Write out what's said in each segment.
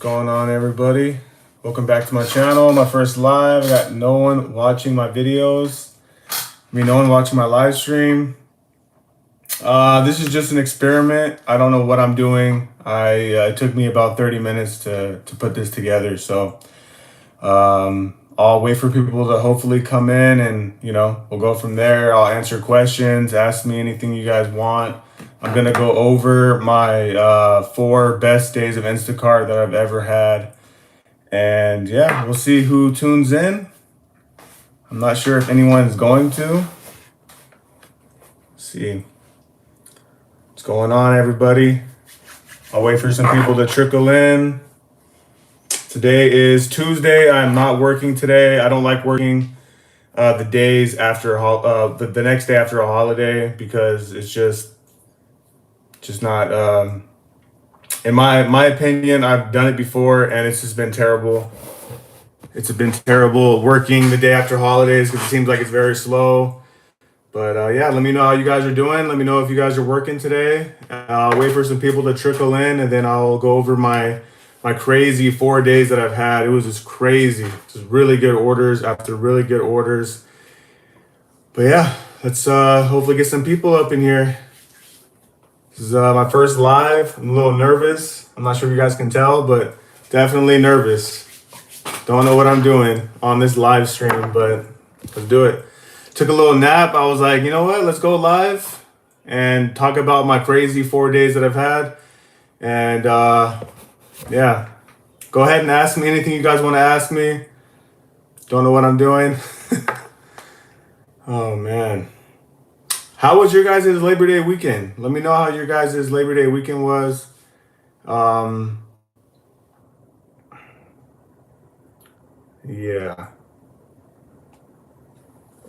going on, everybody? Welcome back to my channel. My first live. I got no one watching my videos. No one watching my live stream. This is just an experiment. I don't know what I'm doing. It took me about 30 minutes to put this together. So I'll wait for people to hopefully come in, and we'll go from there. I'll answer questions. Ask me anything you guys want. I'm gonna go over my 4 best days of Instacart that I've ever had. And yeah, we'll see who tunes in. I'm not sure if anyone's going to. Let's see what's going on, everybody. I'll wait for some people to trickle in. Today is Tuesday. I'm not working today. I don't like working the days after the next day after a holiday, because it's just not in my opinion. I've done it before and it's just been terrible. It's been terrible working the day after holidays because it seems like it's very slow. But yeah, let me know how you guys are doing. Let me know if you guys are working today. I'll wait for some people to trickle in, and then I'll go over my crazy 4 days that I've had. It was just crazy. Just really good orders after really good orders. But yeah, let's hopefully get some people up in here. This is my first live. I'm a little nervous. I'm not sure if you guys can tell, but definitely nervous. Don't know what I'm doing on this live stream, but let's do it. Took a little nap. I was like, you know what? Let's go live and talk about my crazy 4 days that I've had. And yeah, go ahead and ask me anything you guys want to ask me. Don't know what I'm doing. Oh, man. How was your guys' Labor Day weekend? Let me know how your guys' Labor Day weekend was. Yeah.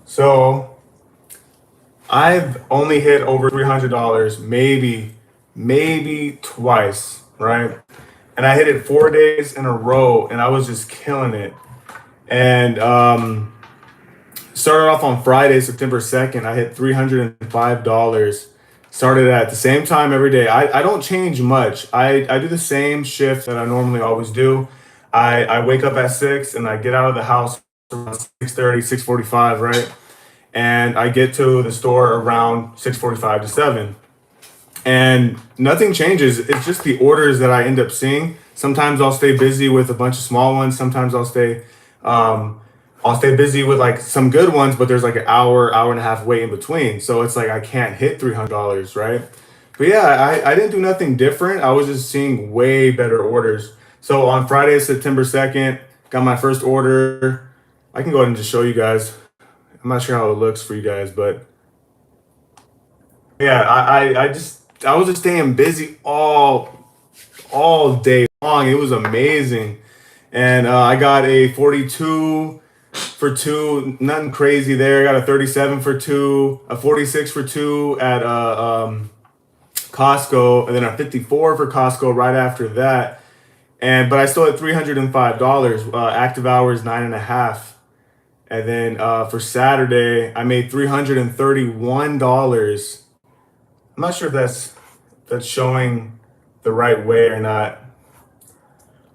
So I've only hit over $300, maybe twice, right? And I hit it 4 days in a row, and I was just killing it. And started off on Friday, September 2nd. I hit $305. Started at the same time every day. I don't change much. I do the same shift that I normally always do. I wake up at 6 and I get out of the house around 6:30, 6:45, right? And I get to the store around 6:45 to 7. And nothing changes. It's just the orders that I end up seeing. Sometimes I'll stay busy with a bunch of small ones. Sometimes I'll stay busy with like some good ones, but there's like an hour and a half wait in between. So it's like I can't hit $300, right? But yeah, I didn't do nothing different. I was just seeing way better orders. So on Friday, September 2nd, got my first order. I can go ahead and just show you guys. I'm not sure how it looks for you guys, but yeah, I was just staying busy all day long. It was amazing. And I got a 42 for 2, nothing crazy there. I got a 37 for 2, a 46 for 2 at Costco, and then a 54 for Costco right after that. But I still had $305. Active hours 9.5. And then for Saturday, I made $331. I'm not sure if that's showing the right way or not.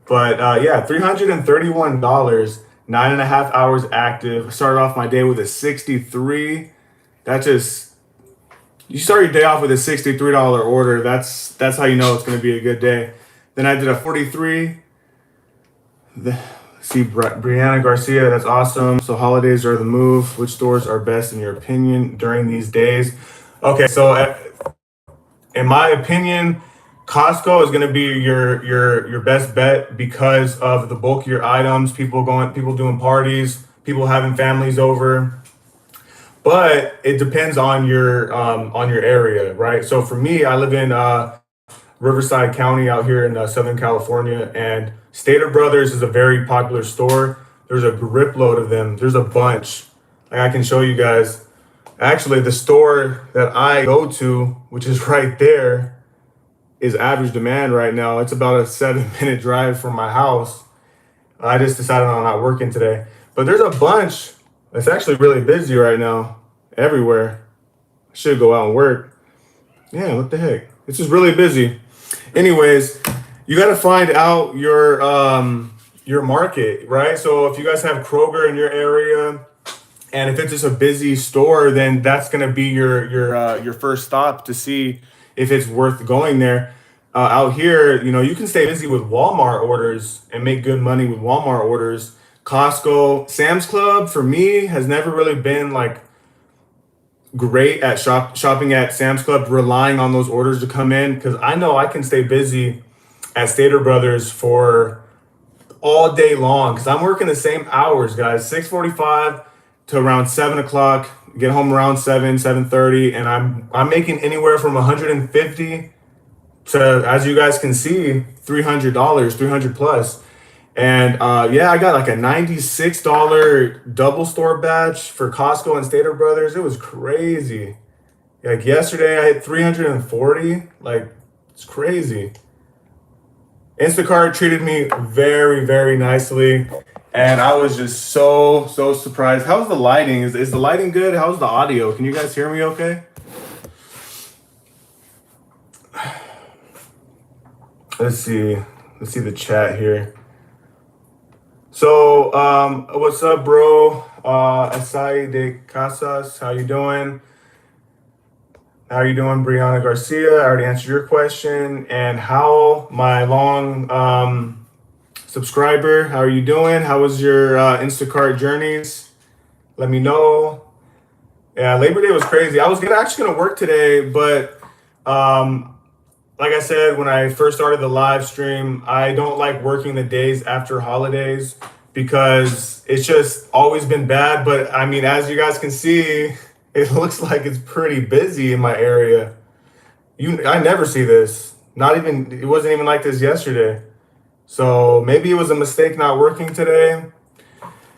But yeah, $331, 9.5 hours active. Started off my day with a 63. You start your day off with a $63 order. That's how you know it's going to be a good day. Then I did a 43. See Brianna Garcia, that's awesome. So holidays are the move. Which stores are best in your opinion during these days? Okay, so in my opinion, Costco is going to be your best bet because of the bulkier items, people doing parties, people having families over. But it depends on your area, right? So for me, I live in Riverside County out here in Southern California, and Stater Brothers is a very popular store. There's a grip load of them. There's a bunch. Like I can show you guys. Actually, the store that I go to, which is right there, is Average Demand right now. It's about a 7-minute drive from my house. I just decided I'm not working today. But there's a bunch. It's actually really busy right now. Everywhere. I should go out and work. Yeah, what the heck? It's just really busy. Anyways, you got to find out your market, right? So if you guys have Kroger in your area, and if it's just a busy store, then that's going to be your first stop to see if it's worth going there. Out here, you can stay busy with Walmart orders and make good money with Walmart orders. Costco, Sam's Club for me has never really been like great at shopping at Sam's Club, relying on those orders to come in, because I know I can stay busy at Stater Brothers for all day long because I'm working the same hours, guys. 6:45 to around 7 o'clock. Get home around 7:30, and I'm making anywhere from 150 to, as you guys can see, $300, 300 plus. And yeah, I got like a $96 double store batch for Costco and Stater Brothers. It was crazy. Like yesterday, I hit 340. Like, it's crazy. Instacart treated me very, very nicely, and I was just so surprised. How's the lighting? Is the lighting good? How's the audio? Can you guys hear me okay? Let's see the chat here. So, what's up, bro? Asai de Casas, how you doing? How are you doing, Brianna Garcia? I already answered your question. And how, my long subscriber, how are you doing? How was your Instacart journeys? Let me know. Yeah, Labor Day was crazy. I was actually gonna work today, but like I said, when I first started the live stream, I don't like working the days after holidays because it's just always been bad. But I mean, as you guys can see, it looks like it's pretty busy in my area. I never see this. It wasn't even like this yesterday. So maybe it was a mistake not working today.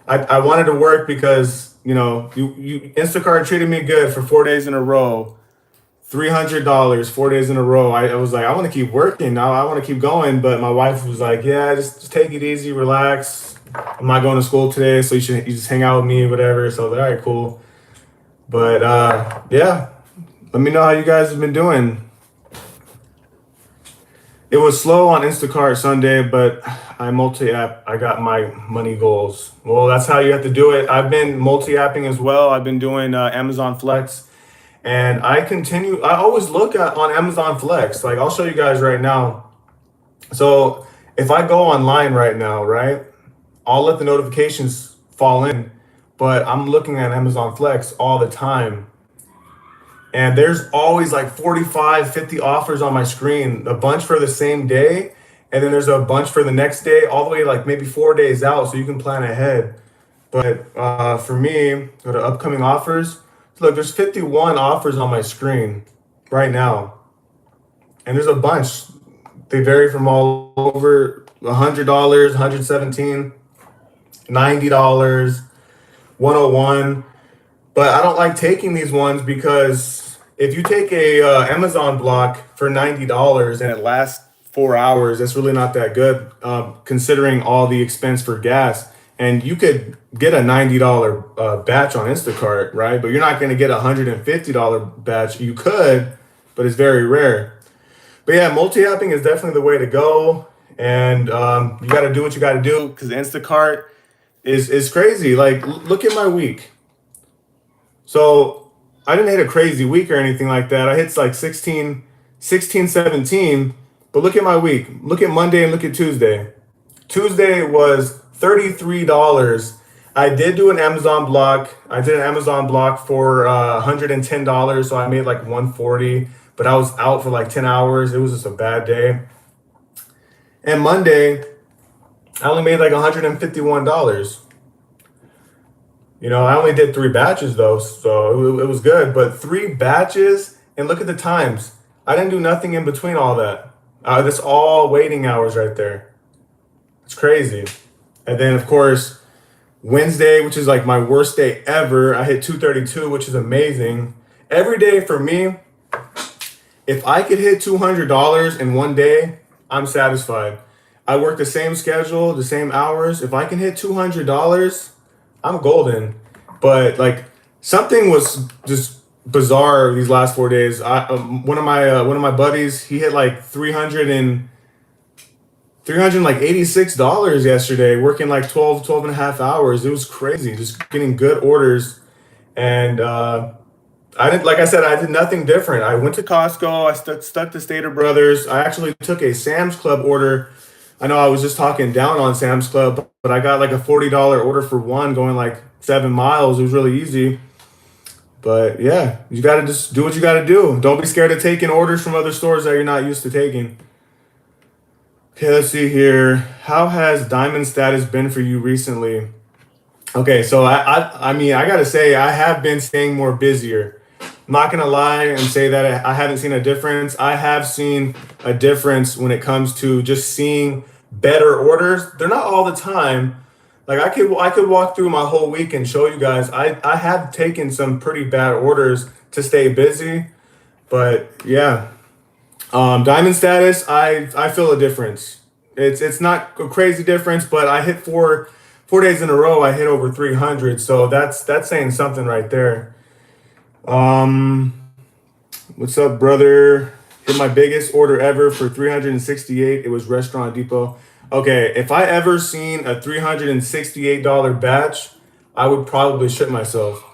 I wanted to work because, Instacart treated me good for 4 days in a row. $300, 4 days in a row. I was like, I want to keep working now. I want to keep going. But my wife was like, yeah, just take it easy, relax. I'm not going to school today, so you just hang out with me, whatever. So I was like, all right, cool. But yeah, let me know how you guys have been doing. It was slow on Instacart Sunday, but I multi-app. I got my money goals. Well, that's how you have to do it. I've been multi-apping as well. I've been doing Amazon Flex, and I always look on Amazon Flex. Like, I'll show you guys right now. So if I go online right now, right, I'll let the notifications fall in. But I'm looking at Amazon Flex all the time. And there's always like 45, 50 offers on my screen, a bunch for the same day. And then there's a bunch for the next day, all the way like maybe 4 days out, so you can plan ahead. But for me, go to upcoming offers. So look, there's 51 offers on my screen right now. And there's a bunch. They vary from all over $100, $117, $90. 101, but I don't like taking these ones because if you take a Amazon block for $90 and it lasts 4 hours, that's really not that good, considering all the expense for gas. And you could get a $90 batch on Instacart, right? But you're not going to get a $150 batch. You could, but it's very rare. But yeah, multi-apping is definitely the way to go, and you got to do what you got to do because Instacart is crazy. Like, look at my week. So I didn't hit a crazy week or anything like that. I hit like 16, 17, but look at my week. Look at Monday and look at Tuesday. Tuesday was $33. I did do an Amazon block. I did an Amazon block for $110, so I made like $140, but I was out for like 10 hours. It was just a bad day. And Monday, I only made like $151. I only did 3 batches though, so it was good. But 3 batches, and look at the times. I didn't do nothing in between all that. That's all waiting hours right there. It's crazy. And then of course, Wednesday, which is like my worst day ever, I hit 232, which is amazing. Every day for me, if I could hit $200 in one day, I'm satisfied. I work the same schedule, the same hours. If I can hit $200, I'm golden. But like, something was just bizarre these last 4 days. One of my buddies, he hit like 300 and $386 yesterday, working like 12 and a half hours. It was crazy, just getting good orders. And I didn't, like I said, I did nothing different. I went to Costco. I stuck to Stater Brothers. I actually took a Sam's Club order. I know I was just talking down on Sam's Club, but I got like a $40 order for one going like 7 miles. It was really easy. But yeah, you got to just do what you got to do. Don't be scared of taking orders from other stores that you're not used to taking. Okay, let's see here. How has diamond status been for you recently? Okay, so I mean, I gotta say, I have been staying more busier. I'm not gonna lie and say that I haven't seen a difference. I have seen a difference when it comes to just seeing better orders. They're not all the time. Like I could walk through my whole week and show you guys. I have taken some pretty bad orders to stay busy, but yeah. Diamond status, I feel a difference. It's not a crazy difference, but I hit four days in a row. I hit over 300, so that's saying something right there. Um, what's up, brother? Hit my biggest order ever for 368. It was Restaurant Depot. Okay, if I ever seen a $368 batch, I would probably shit myself.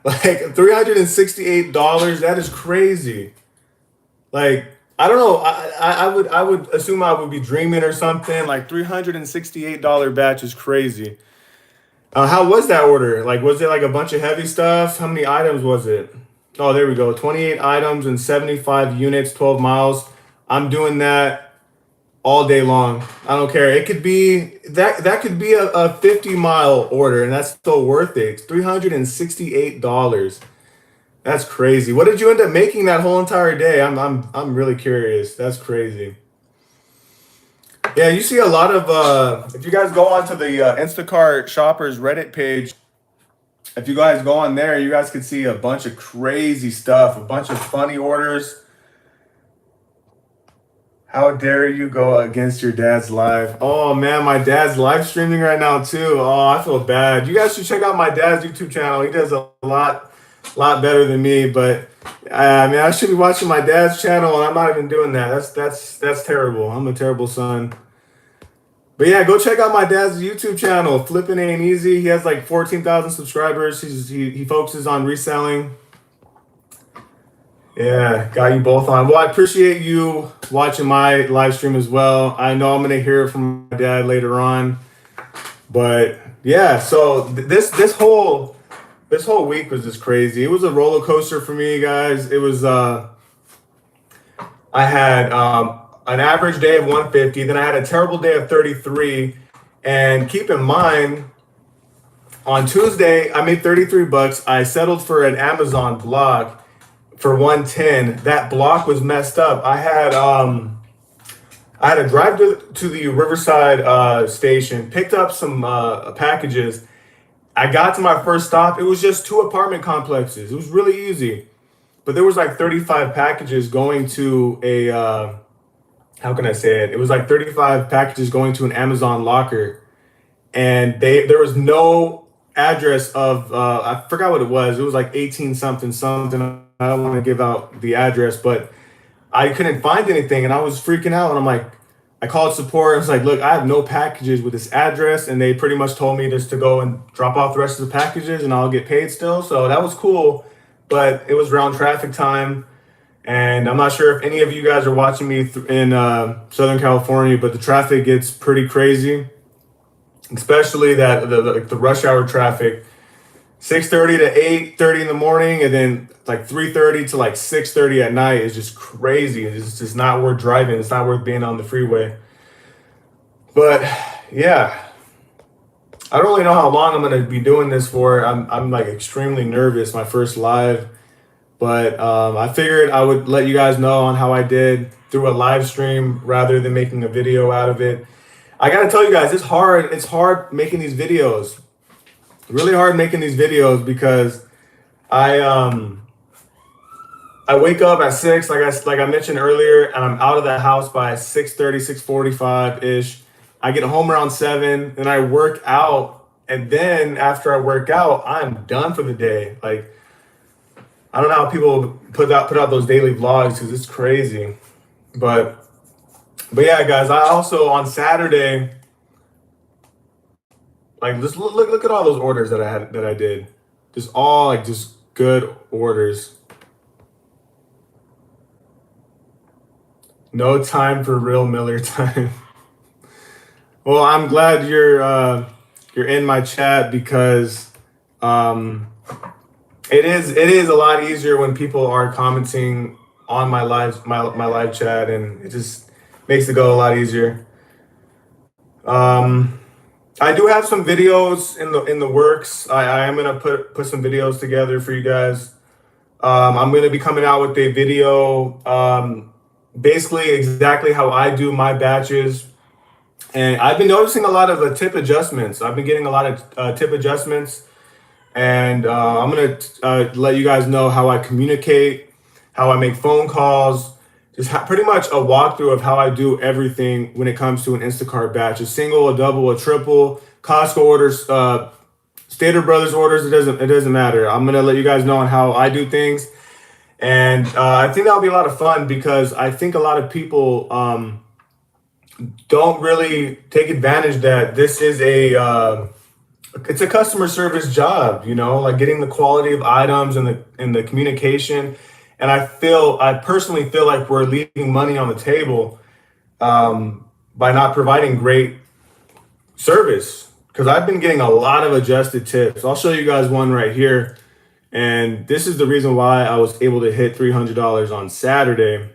Like $368, that is crazy. Like I don't know. I would assume I would be dreaming or something. Like $368 batch is crazy. How was that order? Like was it like a bunch of heavy stuff? How many items was it? Oh, there we go. 28 items and 75 units, 12 miles. I'm doing that all day long. I don't care. It could be that could be a 50-mile order and that's still worth it. It's $368. That's crazy. What did you end up making that whole entire day? I'm really curious. That's crazy. Yeah, you see a lot of if you guys go onto the Instacart shoppers Reddit page, if you guys go on there, you guys can see a bunch of crazy stuff, a bunch of funny orders. How dare you go against your dad's live? Oh man, my dad's live streaming right now too. Oh, I feel bad. You guys should check out my dad's YouTube channel. He does a lot better than me, but I mean, I should be watching my dad's channel, and I'm not even doing that. That's terrible. I'm a terrible son. But yeah, go check out my dad's YouTube channel. Flipping Ain't Easy. He has like 14,000 subscribers. He focuses on reselling. Yeah, got you both on. Well, I appreciate you watching my live stream as well. I know I'm gonna hear from my dad later on, but yeah. So this whole week was just crazy. It was a roller coaster for me, guys. It was I had an average day of 150, then I had a terrible day of 33. And keep in mind, on Tuesday I made 33 bucks. I settled for an Amazon block for 110. That block was messed up. I had to drive to the Riverside station, picked up some packages. I got to my first stop. It was just two apartment complexes. It was really easy. But there was like 35 packages going to a, how can I say it? It was like 35 packages going to an Amazon locker. And there was no address of, I forgot what it was. It was like 18 something. I don't want to give out the address, but I couldn't find anything. And I was freaking out. And I'm like, I called support. I was like, look, I have no packages with this address. And they pretty much told me just to go and drop off the rest of the packages and I'll get paid still. So that was cool. But it was around traffic time. And I'm not sure if any of you guys are watching me in Southern California, but the traffic gets pretty crazy, especially that the rush hour traffic, 6:30 to 8:30 in the morning, and then like 3:30 to like 6:30 at night is just crazy. It's just not worth driving. It's not worth being on the freeway. But yeah, I don't really know how long I'm gonna be doing this for. I'm like extremely nervous. My first live, but I figured I would let you guys know on how I did through a live stream rather than making a video out of it. I gotta tell you guys, it's hard. It's hard making these videos. Really hard making these videos because I wake up at 6, like I mentioned earlier, and I'm out of the house by 6:30, 6:45 ish. I get home around 7, and I work out, and then after I work out, I'm done for the day. Like I don't know how people put out those daily vlogs because it's crazy, but But yeah, guys, I also on Saturday, like just look at all those orders that I did. Just all like just good orders. No time for real Miller time. Well, I'm glad you're in my chat because um, it is a lot easier when people are commenting on my live chat, and it just makes it go a lot easier. Um, I do have some videos in the works. I am gonna put some videos together for you guys. I'm gonna be coming out with a video, basically exactly how I do my batches. And I've been noticing a lot of tip adjustments. I've been getting a lot of tip adjustments, and I'm gonna let you guys know how I communicate, how I make phone calls, just pretty much a walkthrough of how I do everything when it comes to an Instacart batch: a single, a double, a triple, Costco orders, Stater Brothers orders. It doesn't matter. I'm gonna let you guys know on how I do things, and I think that'll be a lot of fun because I think a lot of people. Don't really take advantage that this is it's a customer service job, like getting the quality of items and the communication. And I personally feel like we're leaving money on the table by not providing great service, because I've been getting a lot of adjusted tips. I'll show you guys one right here, and this is the reason why I was able to hit $300 on Saturday.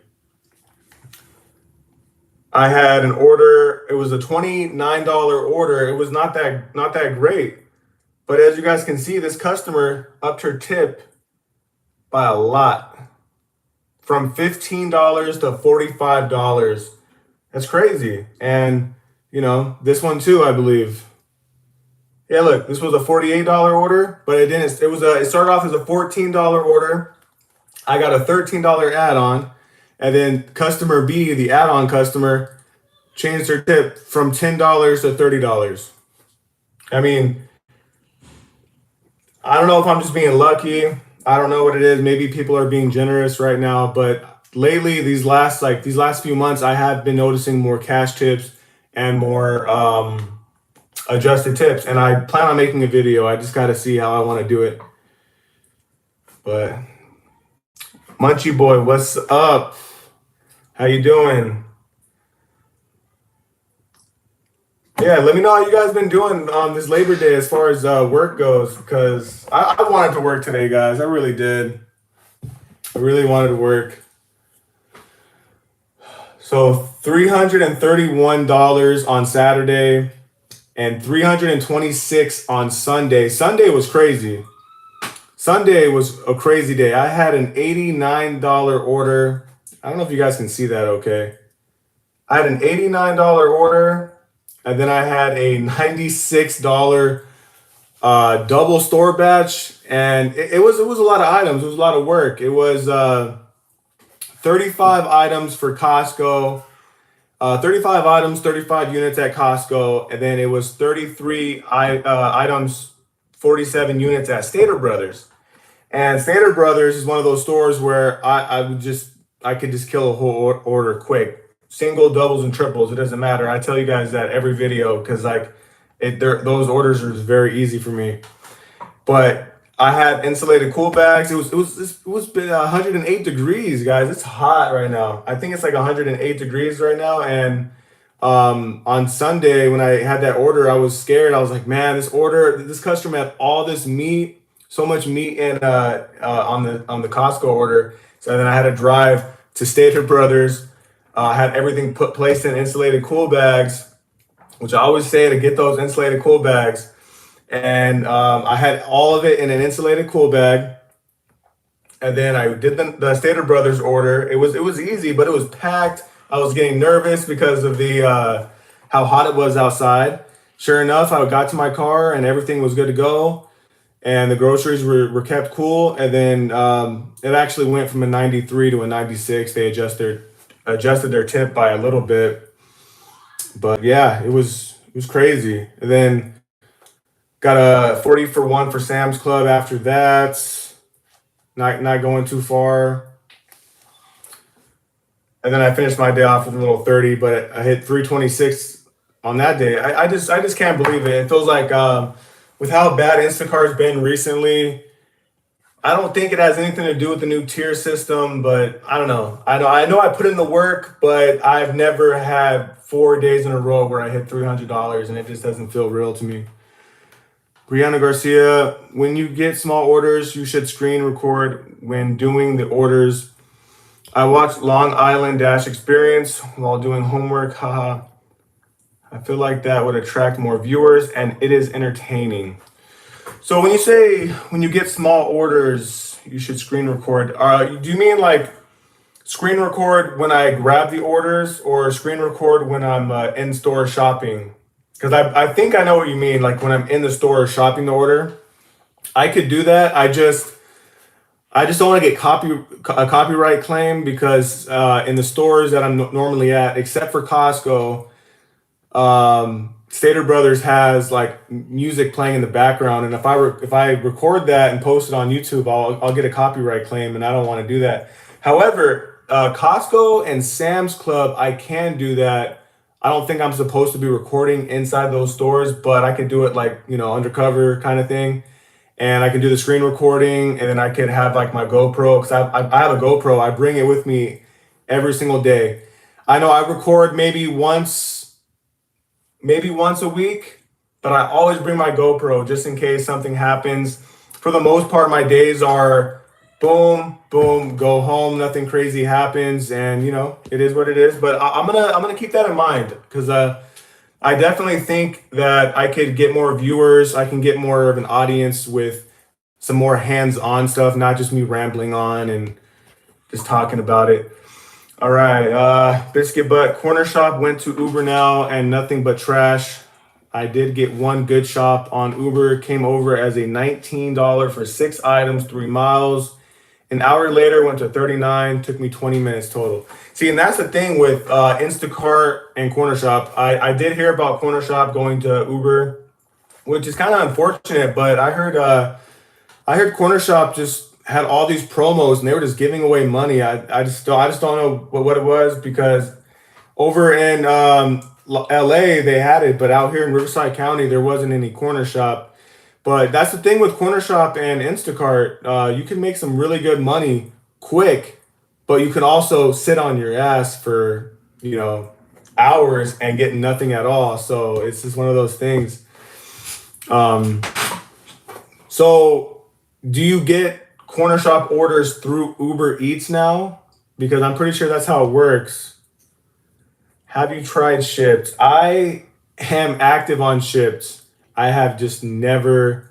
I had an order. It was a $29 order. It was not that great. But as you guys can see, this customer upped her tip by a lot, from $15 to $45. That's crazy. And this one too, I believe. Yeah, look, this was a $48 order, but it didn't. It started off as a $14 order. I got a $13 add-on. And then customer B, the add-on customer, changed her tip from $10 to $30. I mean, I don't know if I'm just being lucky. I don't know what it is. Maybe people are being generous right now, but lately, these last few months, I have been noticing more cash tips and more adjusted tips. And I plan on making a video. I just got to see how I want to do it. But Munchie Boy, what's up? How you doing? Yeah, let me know how you guys been doing on this Labor Day as far as work goes, because I wanted to work today, guys. I really did. I really wanted to work. So $331 on Saturday and $326 on Sunday. Sunday was crazy. Sunday was a crazy day. I had an $89 order. I don't know if you guys can see that okay. I had an $89 order, and then I had a $96 double store batch, and it was a lot of items. It was a lot of work. It was 35 items for Costco, 35 items, 35 units at Costco, and then it was 33 items, 47 units at Stater Brothers. And Stater Brothers is one of those stores where I could just kill a whole order quick. Single, doubles, and triples. It doesn't matter. I tell you guys that every video because those orders are very easy for me. But I had insulated cool bags. It was 108 degrees, guys. It's hot right now. I think it's like 108 degrees right now. And on Sunday when I had that order, I was scared. I was like, man, this customer had all this meat, so much meat in on the Costco order. So then I had to drive to Stater Brothers. I had everything placed in insulated cool bags, which I always say to get those insulated cool bags. And I had all of it in an insulated cool bag. And then I did the Stater Brothers order. It was easy, but it was packed. I was getting nervous because of the how hot it was outside. Sure enough, I got to my car and everything was good to go. And the groceries were kept cool. And then it actually went from a 93 to a 96. They adjusted their tip by a little bit. But yeah, it was crazy. And then got a 40 for 1 for Sam's Club after that. Not going too far. And then I finished my day off with a little 30, but I hit 326 on that day. I just can't believe it. It feels like with how bad Instacart's been recently, I don't think it has anything to do with the new tier system, but I don't know. I know I put in the work, but I've never had 4 days in a row where I hit $300 and it just doesn't feel real to me. Brianna Garcia, when you get small orders, you should screen record when doing the orders. I watched Long Island Dash Experience while doing homework. Haha. I feel like that would attract more viewers and it is entertaining. So when you say when you get small orders, you should screen record. Do you mean like screen record when I grab the orders or screen record when I'm in store shopping? Because I think I know what you mean. Like when I'm in the store shopping the order, I could do that. I just don't want to get a copyright claim because in the stores that I'm normally at, except for Costco, Stater Brothers has like music playing in the background, and if I record that and post it on YouTube, I'll get a copyright claim, and I don't want to do that. However, Costco and Sam's Club, I can do that. I don't think I'm supposed to be recording inside those stores, but I can do it like undercover kind of thing, and I can do the screen recording, and then I could have like my GoPro because I have a GoPro. I bring it with me every single day. I know I record maybe once a week, but I always bring my GoPro just in case something happens. For the most part, my days are boom, boom, go home, nothing crazy happens, and it is what it is. But I'm gonna keep that in mind because I definitely think that I could get more viewers. I can get more of an audience with some more hands-on stuff, not just me rambling on and just talking about it. All right, Biscuit Butt Corner Shop went to Uber now and nothing but trash. I did get one good shop on Uber, came over as a $19 for 6 items, 3 miles. An hour later, went to 39, took me 20 minutes total. See, and that's the thing with Instacart and Corner Shop. I did hear about Corner Shop going to Uber, which is kind of unfortunate, but I heard Corner Shop just had all these promos and they were just giving away money. I just don't know what it was because over in LA they had it, but out here in Riverside County there wasn't any Corner Shop. But that's the thing with Corner Shop and Instacart. You can make some really good money quick, but you can also sit on your ass for hours and get nothing at all. So it's just one of those things. Um, so do you get Corner Shop orders through Uber Eats now? Because I'm pretty sure that's how it works. Have you tried Shipt? I am active on Shipt. I have just never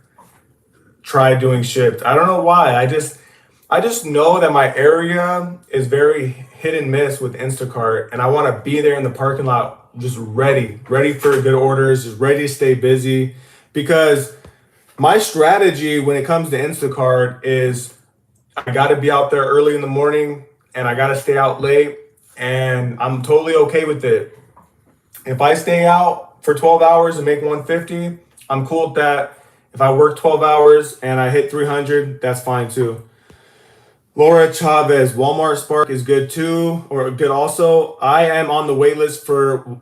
tried doing Shipt. I don't know why. I just know that my area is very hit and miss with Instacart, and I want to be there in the parking lot, just ready for good orders, just ready to stay busy. Because my strategy when it comes to Instacart is I got to be out there early in the morning and I got to stay out late, and I'm totally okay with it. If I stay out for 12 hours and make 150, I'm cool with that. If I work 12 hours and I hit 300, that's fine too. Laura Chavez, Walmart Spark is good too, or good also. I am on the wait list for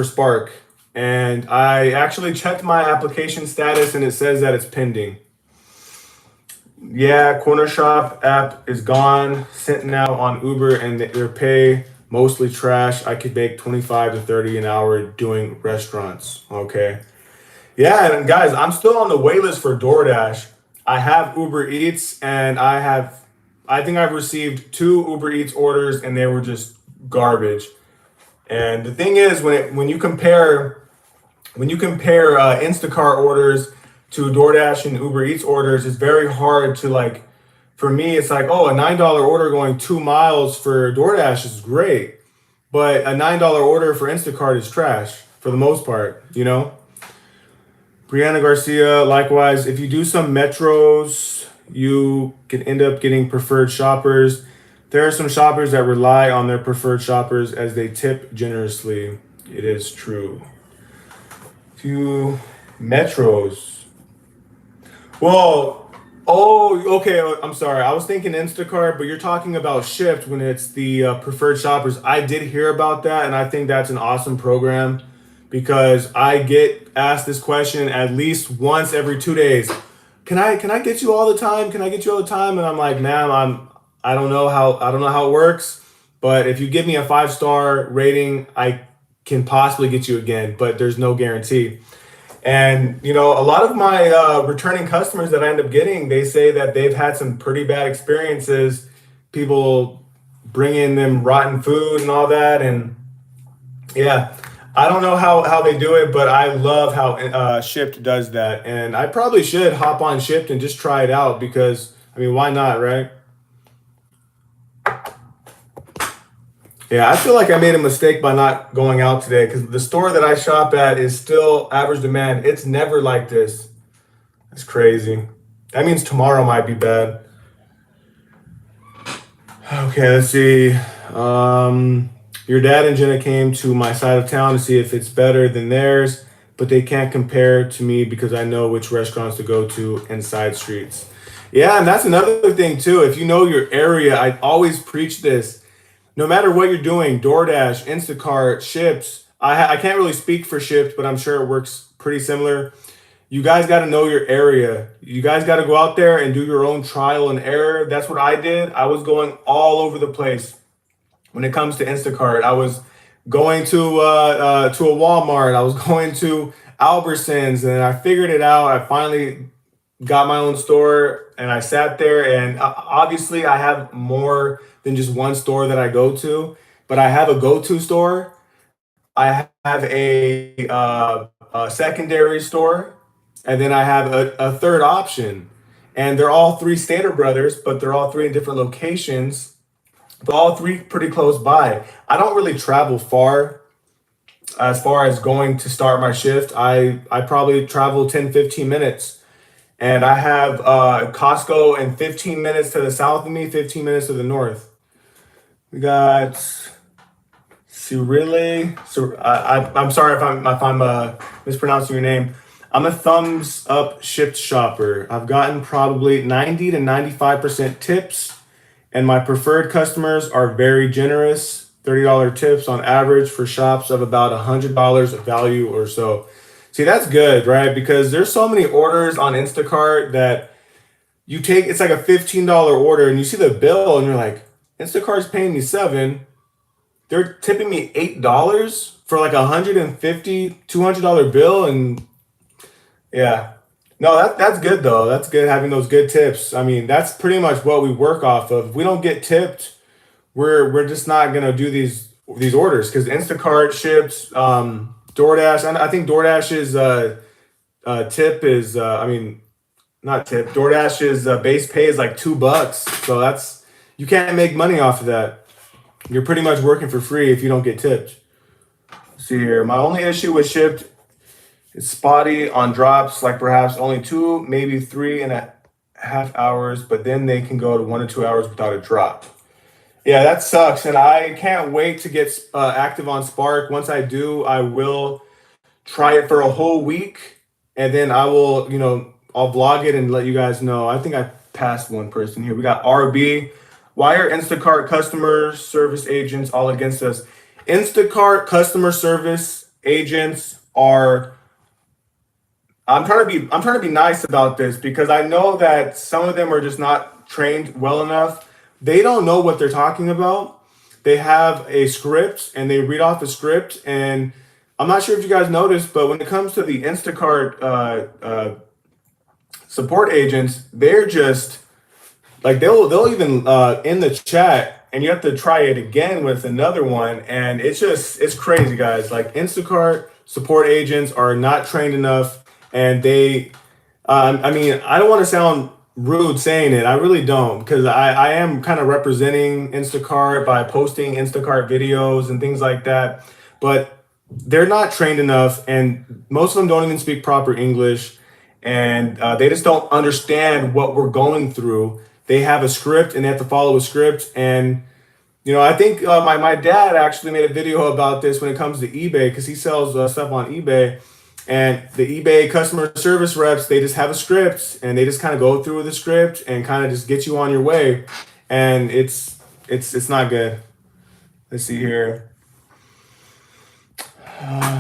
Spark, and I actually checked my application status and it says that it's pending. Yeah, Corner Shop app is gone, sent now on Uber, and their pay mostly trash. I could make 25 to 30 an hour doing restaurants. Okay. Yeah, and guys, I'm still on the wait list for DoorDash. I have Uber Eats, and I think I've received 2 Uber Eats orders, and they were just garbage. And the thing is, when you compare Instacart orders to DoorDash and Uber Eats orders, it's very hard to like. For me, it's like, oh, a $9 order going 2 miles for DoorDash is great, but a $9 order for Instacart is trash for the most part. Brianna Garcia, likewise, if you do some metros, you can end up getting preferred shoppers. There are some shoppers that rely on their preferred shoppers as they tip generously. It is true. Few metros. Well, Oh, okay. I'm sorry. I was thinking Instacart, but you're talking about Shipt when it's the preferred shoppers. I did hear about that, and I think that's an awesome program because I get asked this question at least once every 2 days. Can I get you all the time? Can I get you all the time? And I'm like, ma'am, I don't know how it works, but if you give me a 5-star rating, I can possibly get you again, but there's no guarantee. And a lot of my returning customers that I end up getting, they say that they've had some pretty bad experiences. People bringing them rotten food and all that, and yeah, I don't know how they do it, but I love how Shipt does that. And I probably should hop on Shipt and just try it out because I mean, why not, right? Yeah, I feel like I made a mistake by not going out today because the store that I shop at is still average demand. It's never like this. It's crazy. That means tomorrow might be bad. Okay, let's see. Um, your dad and Jenna came to my side of town to see if it's better than theirs, but they can't compare to me because I know which restaurants to go to and side streets. Yeah, and that's another thing too. If you know your area, I always preach this. No matter what you're doing, DoorDash, Instacart, Ships. I can't really speak for Ships, but I'm sure it works pretty similar. You guys got to know your area. You guys got to go out there and do your own trial and error. That's what I did. I was going all over the place when it comes to Instacart. I was going to a Walmart. I was going to Albertsons, and I figured it out. I finally got my own store, and I sat there. And obviously, I have more than just one store that I go to, but I have a go-to store. I have a secondary store, and then I have a third option. And they're all three Stater Brothers, but they're all three in different locations. But all three pretty close by. I don't really travel far as going to start my shift. I probably travel 10, 15 minutes. And I have Costco in 15 minutes to the south of me, 15 minutes to the north. We got Cyrile. I'm sorry if I'm mispronouncing your name. I'm a thumbs up Shift shopper. I've gotten probably 90 to 95% tips, and my preferred customers are very generous. $30 tips on average for shops of about $100 of value or so. See, that's good, right? Because there's so many orders on Instacart that it's like a $15 order, and you see the bill, and you're like, Instacart's paying me 7. They're tipping me $8 for like $150, $200 bill, and yeah. No, that's good though. That's good having those good tips. I mean, that's pretty much what we work off of. If we don't get tipped, we're just not gonna do these orders because Instacart ships, DoorDash, and I think DoorDash's tip is I mean not tip. DoorDash's base pay is like $2, so that's you can't make money off of that. You're pretty much working for free if you don't get tipped. Let's see here, my only issue with Shipped is spotty on drops, like perhaps only 2, maybe 3.5 hours, but then they can go to 1 to 2 hours without a drop. Yeah, that sucks, and I can't wait to get active on Spark. Once I do, I will try it for a whole week, and then I will, I'll vlog it and let you guys know. I think I passed one person here. We got RB. Why are Instacart customer service agents all against us? Instacart customer service agents are. I'm trying to be nice about this because I know that some of them are just not trained well enough. They don't know what they're talking about. They have a script and they read off a script, and I'm not sure if you guys noticed, but when it comes to the Instacart support agents, they're just like they'll even in the chat, and you have to try it again with another one, and it's crazy, guys. Like Instacart support agents are not trained enough, and they, I mean, I don't want to sound rude saying it. I really don't because I am kind of representing Instacart by posting Instacart videos and things like that, but they're not trained enough, and most of them don't even speak proper English, and they just don't understand what we're going through. They have a script and they have to follow a script. And, I think my dad actually made a video about this when it comes to eBay because he sells stuff on eBay. And the eBay customer service reps, they just have a script and they just kind of go through the script and kind of just get you on your way. And it's not good. Let's see here.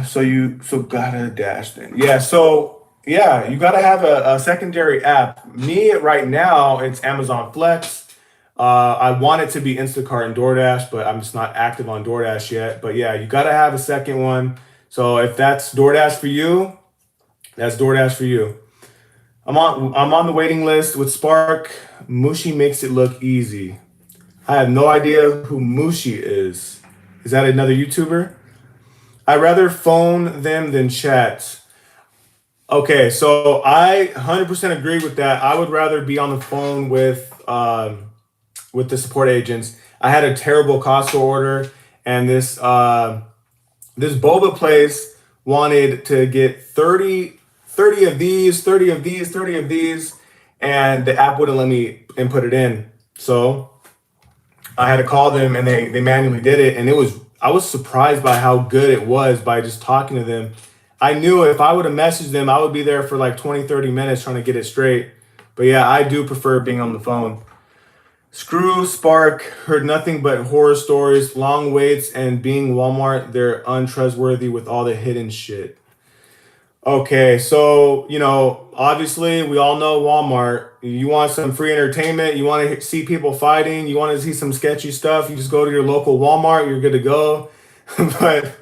So gotta dash then. Yeah, so yeah, you gotta have a secondary app. Me right now, it's Amazon Flex. I want it to be Instacart and DoorDash, but I'm just not active on DoorDash yet. But yeah, you gotta have a second one. So if that's DoorDash for you, that's DoorDash for you. I'm on the waiting list with Spark. Mushi makes it look easy. I have no idea who Mushi is. Is that another YouTuber? I'd rather phone them than chat. Okay, so I 100% agree with that. I would rather be on the phone with the support agents. I had a terrible Costco order, and this boba place wanted to get 30 of these, 30 of these, 30 of these, and the app wouldn't let me input it in. So I had to call them, and they manually did it, and I was surprised by how good it was by just talking to them. I knew if I would have messaged them, I would be there for like 20, 30 minutes trying to get it straight. But yeah, I do prefer being on the phone. Screw Spark, heard nothing but horror stories, long waits, and being Walmart, they're untrustworthy with all the hidden shit. Okay, so, obviously we all know Walmart. You want some free entertainment, you want to see people fighting, you want to see some sketchy stuff, you just go to your local Walmart, you're good to go. but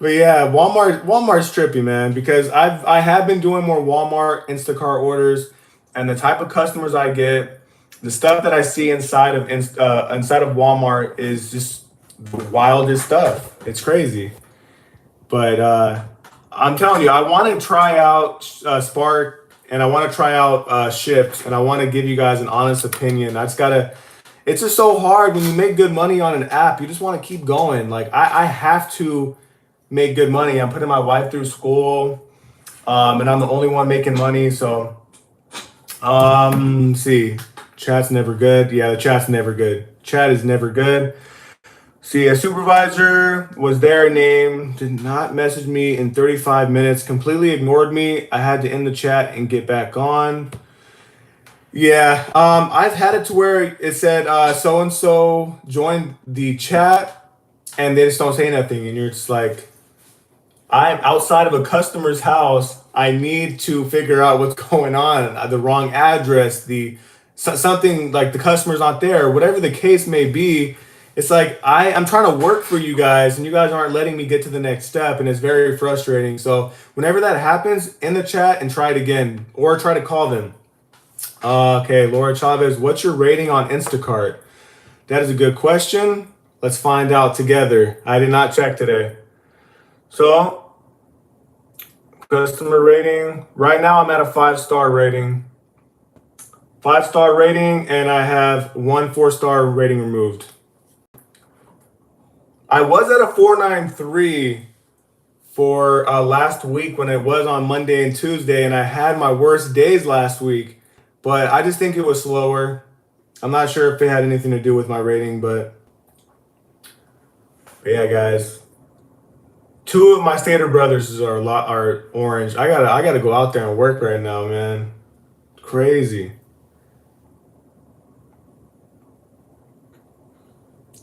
but yeah, Walmart's trippy, man, because I have been doing more Walmart Instacart orders, and the type of customers I get, the stuff that I see inside of Walmart is just the wildest stuff. It's crazy. But I'm telling you, I want to try out Spark, and I want to try out Shipt, and I want to give you guys an honest opinion. It's just so hard when you make good money on an app. You just want to keep going. Like I have to make good money. I'm putting my wife through school, and I'm the only one making money. So, see, chat's never good. Yeah, the chat's never good. Chat is never good. See, a supervisor was their name, did not message me in 35 minutes, completely ignored me. I had to end the chat and get back on. Yeah, I've had it to where it said so-and-so joined the chat and they just don't say nothing. And you're just like, I'm outside of a customer's house. I need to figure out what's going on. The wrong address, something like the customer's not there, whatever the case may be. It's like I'm trying to work for you guys and you guys aren't letting me get to the next step, and it's very frustrating. So whenever that happens, in the chat and try it again or try to call them. Okay, Laura Chavez, what's your rating on Instacart? That is a good question. Let's find out together. I did not check today. So, customer rating. Right now I'm at a 5-star rating. 5-star rating, and I have 1 4-star rating removed. I was at a 493 for last week when it was on Monday and Tuesday, and I had my worst days last week, but I just think it was slower. I'm not sure if it had anything to do with my rating, but yeah, guys. 2 of my stater brothers are orange. I gotta go out there and work right now, man. Crazy.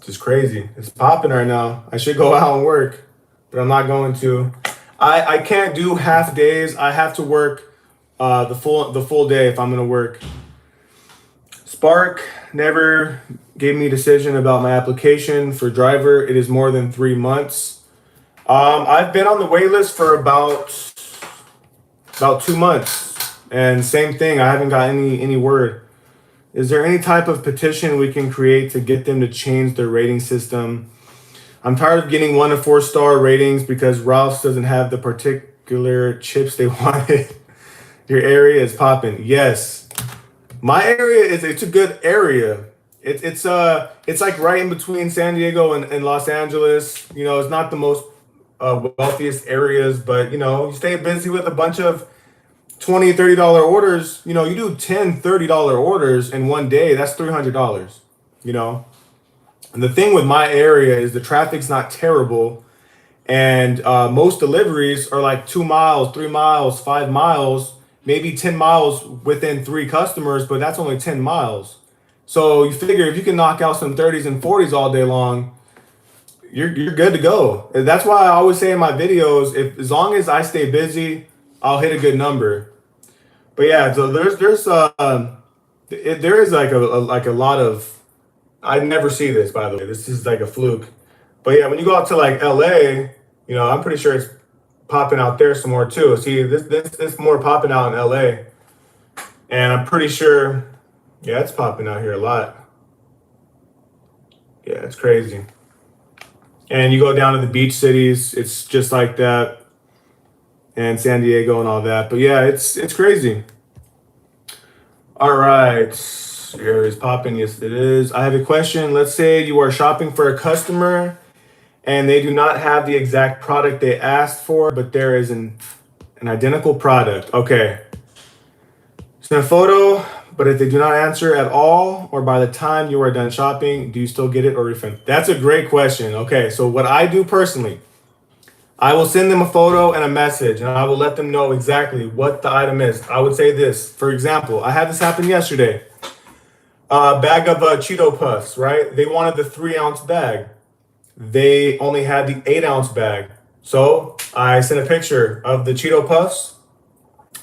Just crazy. It's popping right now. I should go out and work, but I'm not going to. I can't do half days. I have to work the full day if I'm gonna work. Spark never gave me a decision about my application for driver. It is more than 3 months. I've been on the wait list for about 2 months, and same thing. I haven't got any word. Is there any type of petition we can create to get them to change their rating system? I'm tired of getting 1 to 4-star ratings because Ralph's doesn't have the particular chips they wanted. Your area is popping. Yes. My area it's a good area. It's like right in between San Diego and Los Angeles. It's not the most wealthiest areas, but you stay busy with a bunch of $20, $30 orders. You do 10, $30 orders in one day, that's $300. And the thing with my area is the traffic's not terrible, And most deliveries are like 2 miles, 3 miles, 5 miles, maybe 10 miles within three customers, but that's only 10 miles. So you figure if you can knock out some 30s and 40s all day long, you're good to go. And that's why I always say in my videos, if as long as I stay busy, I'll hit a good number. But yeah, so there is like a lot of, I never see this, by the way. This is like a fluke. But yeah, when you go out to like LA, I'm pretty sure it's popping out there some more too. See, this more popping out in LA, and I'm pretty sure, yeah, it's popping out here a lot. Yeah, it's crazy. And you go down to the beach cities, it's just like that, and San Diego and all that. But yeah, it's crazy. All right, here is popping. Yes, it is. I have a question. Let's say you are shopping for a customer and they do not have the exact product they asked for, but there is an identical product. Okay. Send a photo, but if they do not answer at all, or by the time you are done shopping, do you still get it or refund? That's a great question. Okay, so what I do personally, I will send them a photo and a message, and I will let them know exactly what the item is. I would say this, for example, I had this happen yesterday. A bag of Cheeto Puffs, right? They wanted the 3-ounce bag. They only had the 8-ounce bag. So I sent a picture of the Cheeto Puffs.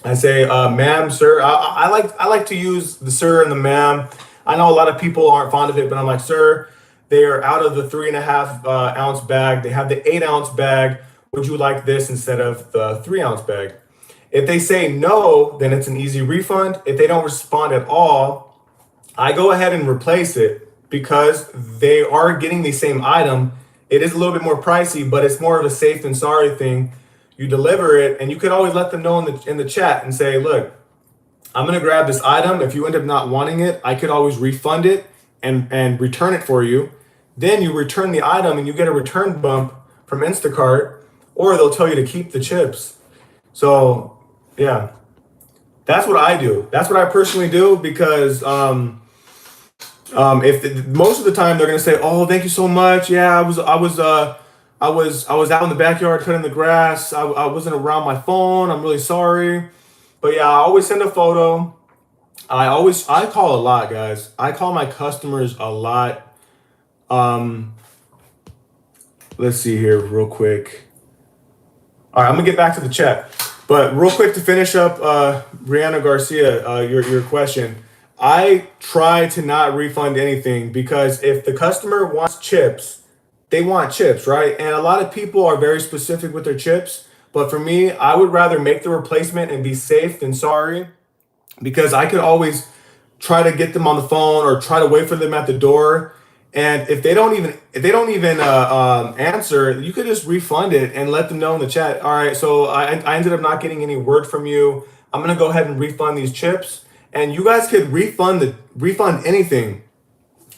I say, ma'am, sir. I like to use the sir and the ma'am. I know a lot of people aren't fond of it, but I'm like, sir, they are out of the 3.5 ounce bag. They have the 8-ounce bag. Would you like this instead of the 3-ounce bag? If they say no, then it's an easy refund. If they don't respond at all, I go ahead and replace it because they are getting the same item. It is a little bit more pricey, but it's more of a safe than sorry thing. You deliver it, and you can always let them know in the chat and say, look, I'm gonna grab this item. If you end up not wanting it, I could always refund it and return it for you. Then you return the item and you get a return bump from Instacart, or they'll tell you to keep the chips. So yeah, that's what I do. That's what I personally do because most of the time they're gonna say, "Oh, thank you so much. Yeah, I was out in the backyard cutting the grass. I wasn't around my phone. I'm really sorry." But yeah, I always send a photo. I call a lot, guys. I call my customers a lot. Um, let's see here real quick. All right, I'm gonna get back to the chat, but real quick to finish up, Brianna Garcia, your question. I try to not refund anything because if the customer wants chips, they want chips, right? And a lot of people are very specific with their chips, but for me, I would rather make the replacement and be safe than sorry because I could always try to get them on the phone or try to wait for them at the door. And if they don't even answer, you could just refund it and let them know in the chat. All right, so I ended up not getting any word from you. I'm gonna go ahead and refund these chips, and you guys could refund anything.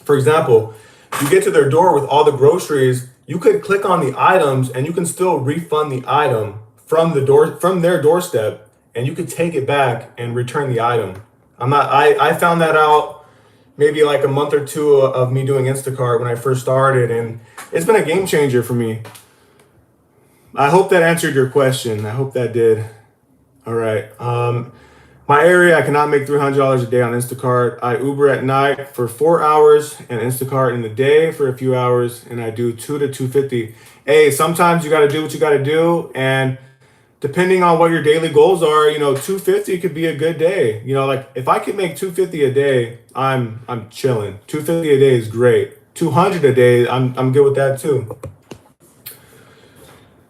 For example, you get to their door with all the groceries. You could click on the items, and you can still refund the item from their doorstep, and you could take it back and return the item. I found that out maybe like a month or two of me doing Instacart when I first started, and it's been a game changer for me. I hope that answered your question. I hope that did. All right. My area, I cannot make $300 a day on Instacart. I Uber at night for 4 hours and Instacart in the day for a few hours, and I do 2 to 250. Hey, sometimes you got to do what you got to do, and depending on what your daily goals are, 250 could be a good day. Like if I could make 250 a day, I'm chilling. 250 a day is great. 200 a day, I'm good with that too.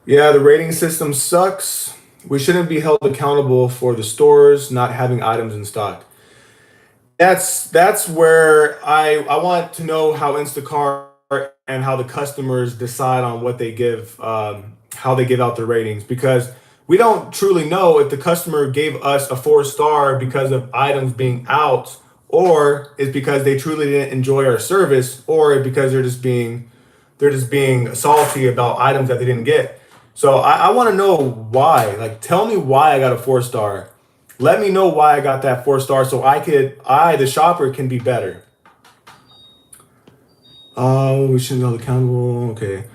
Yeah, the rating system sucks. We shouldn't be held accountable for the stores not having items in stock. That's where I want to know how Instacart and how the customers decide on what they give, how they give out their ratings, because we don't truly know if the customer gave us a 4-star because of items being out, or it's because they truly didn't enjoy our service, or because they're just being salty about items that they didn't get. So I want to know why. Like, tell me why I got a 4-star. Let me know why I got that 4-star so the shopper, can be better. Oh, we shouldn't hold accountable. Okay.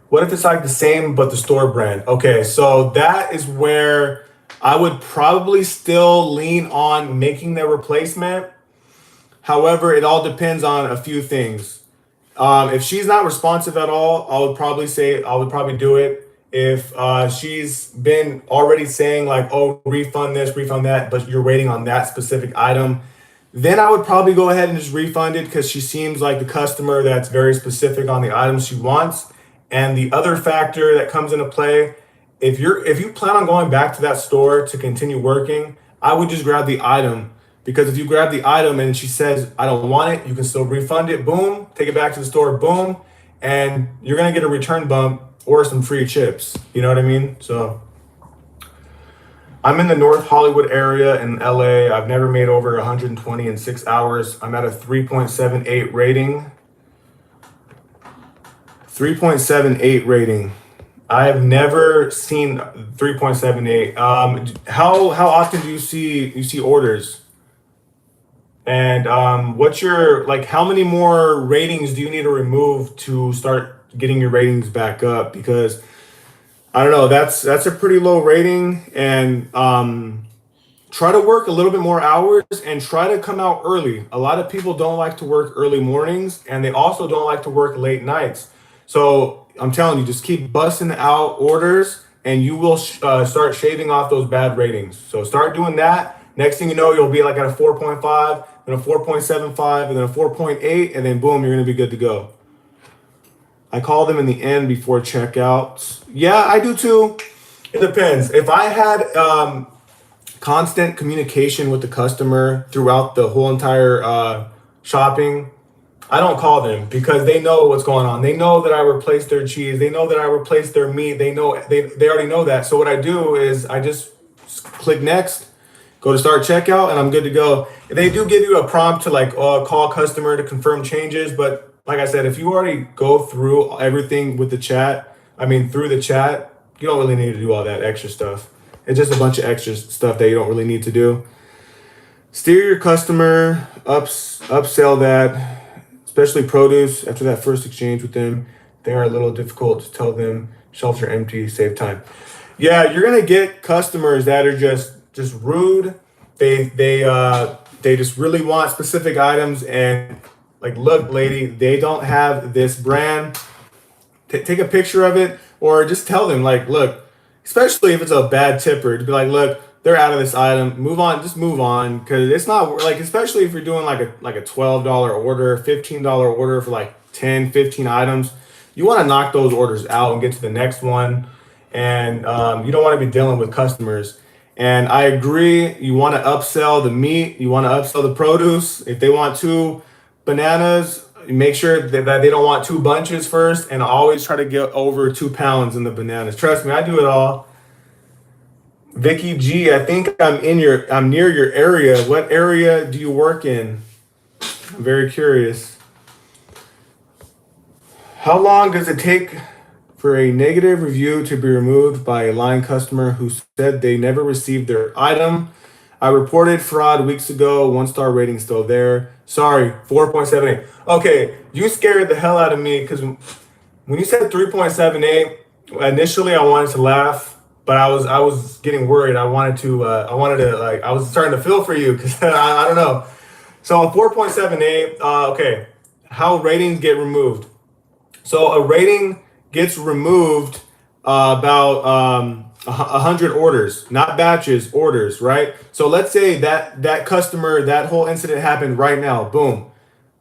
What if it's like the same but the store brand? Okay, so that is where I would probably still lean on making the replacement. However, it all depends on a few things. If she's not responsive at all, I would probably do it. If she's been already saying like, oh, refund this, refund that, but you're waiting on that specific item, then I would probably go ahead and just refund it because she seems like the customer that's very specific on the items she wants. And the other factor that comes into play, if you plan on going back to that store to continue working, I would just grab the item, because if you grab the item and she says I don't want it, you can still refund it. Boom, take it back to the store. Boom, and you're gonna get a return bump or some free chips. You know what I mean? So I'm in the North Hollywood area in LA. I've never made over 120 in 6 hours. I'm at a 3.78 rating. 3.78 rating. I have never seen 3.78. How often do you see orders? And what's your, like, how many more ratings do you need to remove to start getting your ratings back up? Because I don't know, that's a pretty low rating. And try to work a little bit more hours and try to come out early. A lot of people don't like to work early mornings, and they also don't like to work late nights. So I'm telling you, just keep busting out orders and you will start shaving off those bad ratings. So start doing that. Next thing you know, you'll be like at a 4.5, then a 4.75, and then a 4.8, and then boom, you're going to be good to go. I call them in the end before checkouts. Yeah, I do too. It depends. If I had constant communication with the customer throughout the whole entire shopping, I don't call them because they know what's going on. They know that I replaced their cheese. They know that I replaced their meat. They know they already know that. So what I do is I just click next, go to start checkout, and I'm good to go. They do give you a prompt to like call customer to confirm changes, but like I said, if you already go through everything with the chat, through the chat, you don't really need to do all that extra stuff. It's just a bunch of extra stuff that you don't really need to do. Steer your customer, upsell that. Especially produce, after that first exchange with them, they are a little difficult to tell them shelves are empty, save time. Yeah, you're gonna get customers that are just rude. They just really want specific items, and like, look, lady, they don't have this brand. Take a picture of it, or just tell them like, look, especially if it's a bad tipper, to be like, look, they're out of this item. Move on, just move on, because it's not like, especially if you're doing like a $12 order, $15 order for like 10, 15 items, you want to knock those orders out and get to the next one, and you don't want to be dealing with customers. And I agree, you want to upsell the meat, you want to upsell the produce. If they want 2 bananas, make sure that they don't want 2 bunches first, and always try to get over 2 pounds in the bananas. Trust me, I do it all. Vicky G, I think I'm near your area. What area do you work in? I'm very curious. How long does it take for a negative review to be removed by a lying customer who said they never received their item? I reported fraud weeks ago. 1-star rating still there. Sorry, 4.78. Okay, you scared the hell out of me, because when you said 3.78, initially I wanted to laugh. But I was getting worried. I was starting to feel for you, because I don't know. So a 4.78. Okay, how ratings get removed? So a rating gets removed about 100 orders, not batches, orders, right? So let's say that customer, that whole incident happened right now. Boom.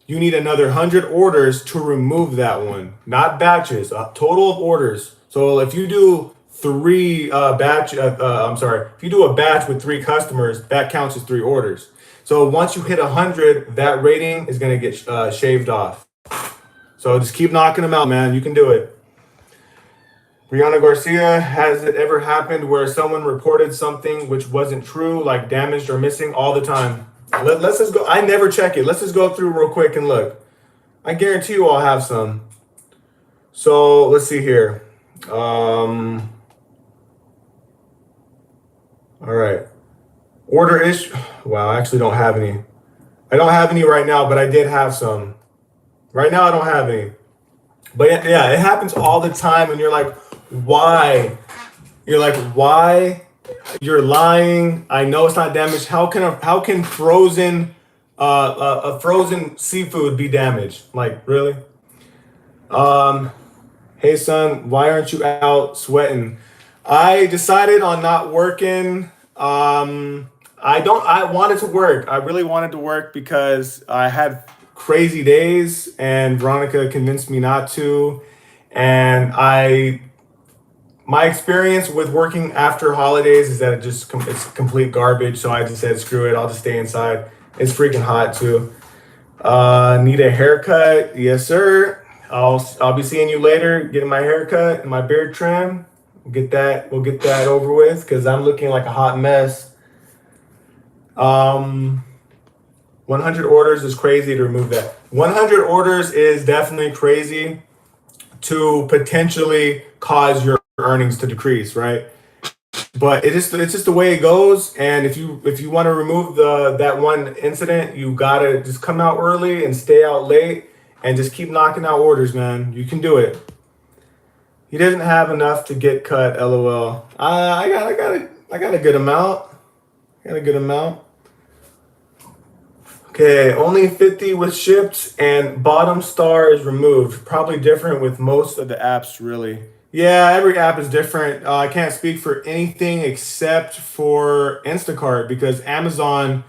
You need another 100 orders to remove that one, not batches. A total of orders. So if you do if you do a batch with 3 customers, that counts as 3 orders. So once you hit 100, that rating is going to get shaved off. So just keep knocking them out, man. You can do it. Brianna Garcia, has it ever happened where someone reported something which wasn't true, like damaged or missing? All the time. Let's just go. I never check it. Let's just go through real quick and look. I guarantee you I'll have some. So let's see here. All right. Order issue. Wow, I actually don't have any. I don't have any right now, but I did have some. Right now, I don't have any. But yeah, it happens all the time, and you're like, why? You're like, why? You're lying. I know it's not damaged. How can a frozen seafood be damaged? Like, really? Hey son, why aren't you out sweating? I decided on not working. I wanted to work. I really wanted to work because I had crazy days and Veronica convinced me not to. And my experience with working after holidays is that it's complete garbage. So I just said, screw it. I'll just stay inside. It's freaking hot too. Need a haircut? Yes, sir. I'll be seeing you later. Getting my haircut and my beard trim. We'll get that over with because I'm looking like a hot mess. 100 orders is crazy to remove that. 100 orders is definitely crazy to potentially cause your earnings to decrease, right? But it's just the way it goes. And if you want to remove that one incident, you gotta just come out early and stay out late and just keep knocking out orders, man. You can do it. He doesn't have enough to get cut. LOL. I got a good amount. I got a good amount. Okay, only 50 was shipped and bottom star is removed. Probably different with most of the apps, really. Yeah, every app is different. I can't speak for anything except for Instacart because Amazon,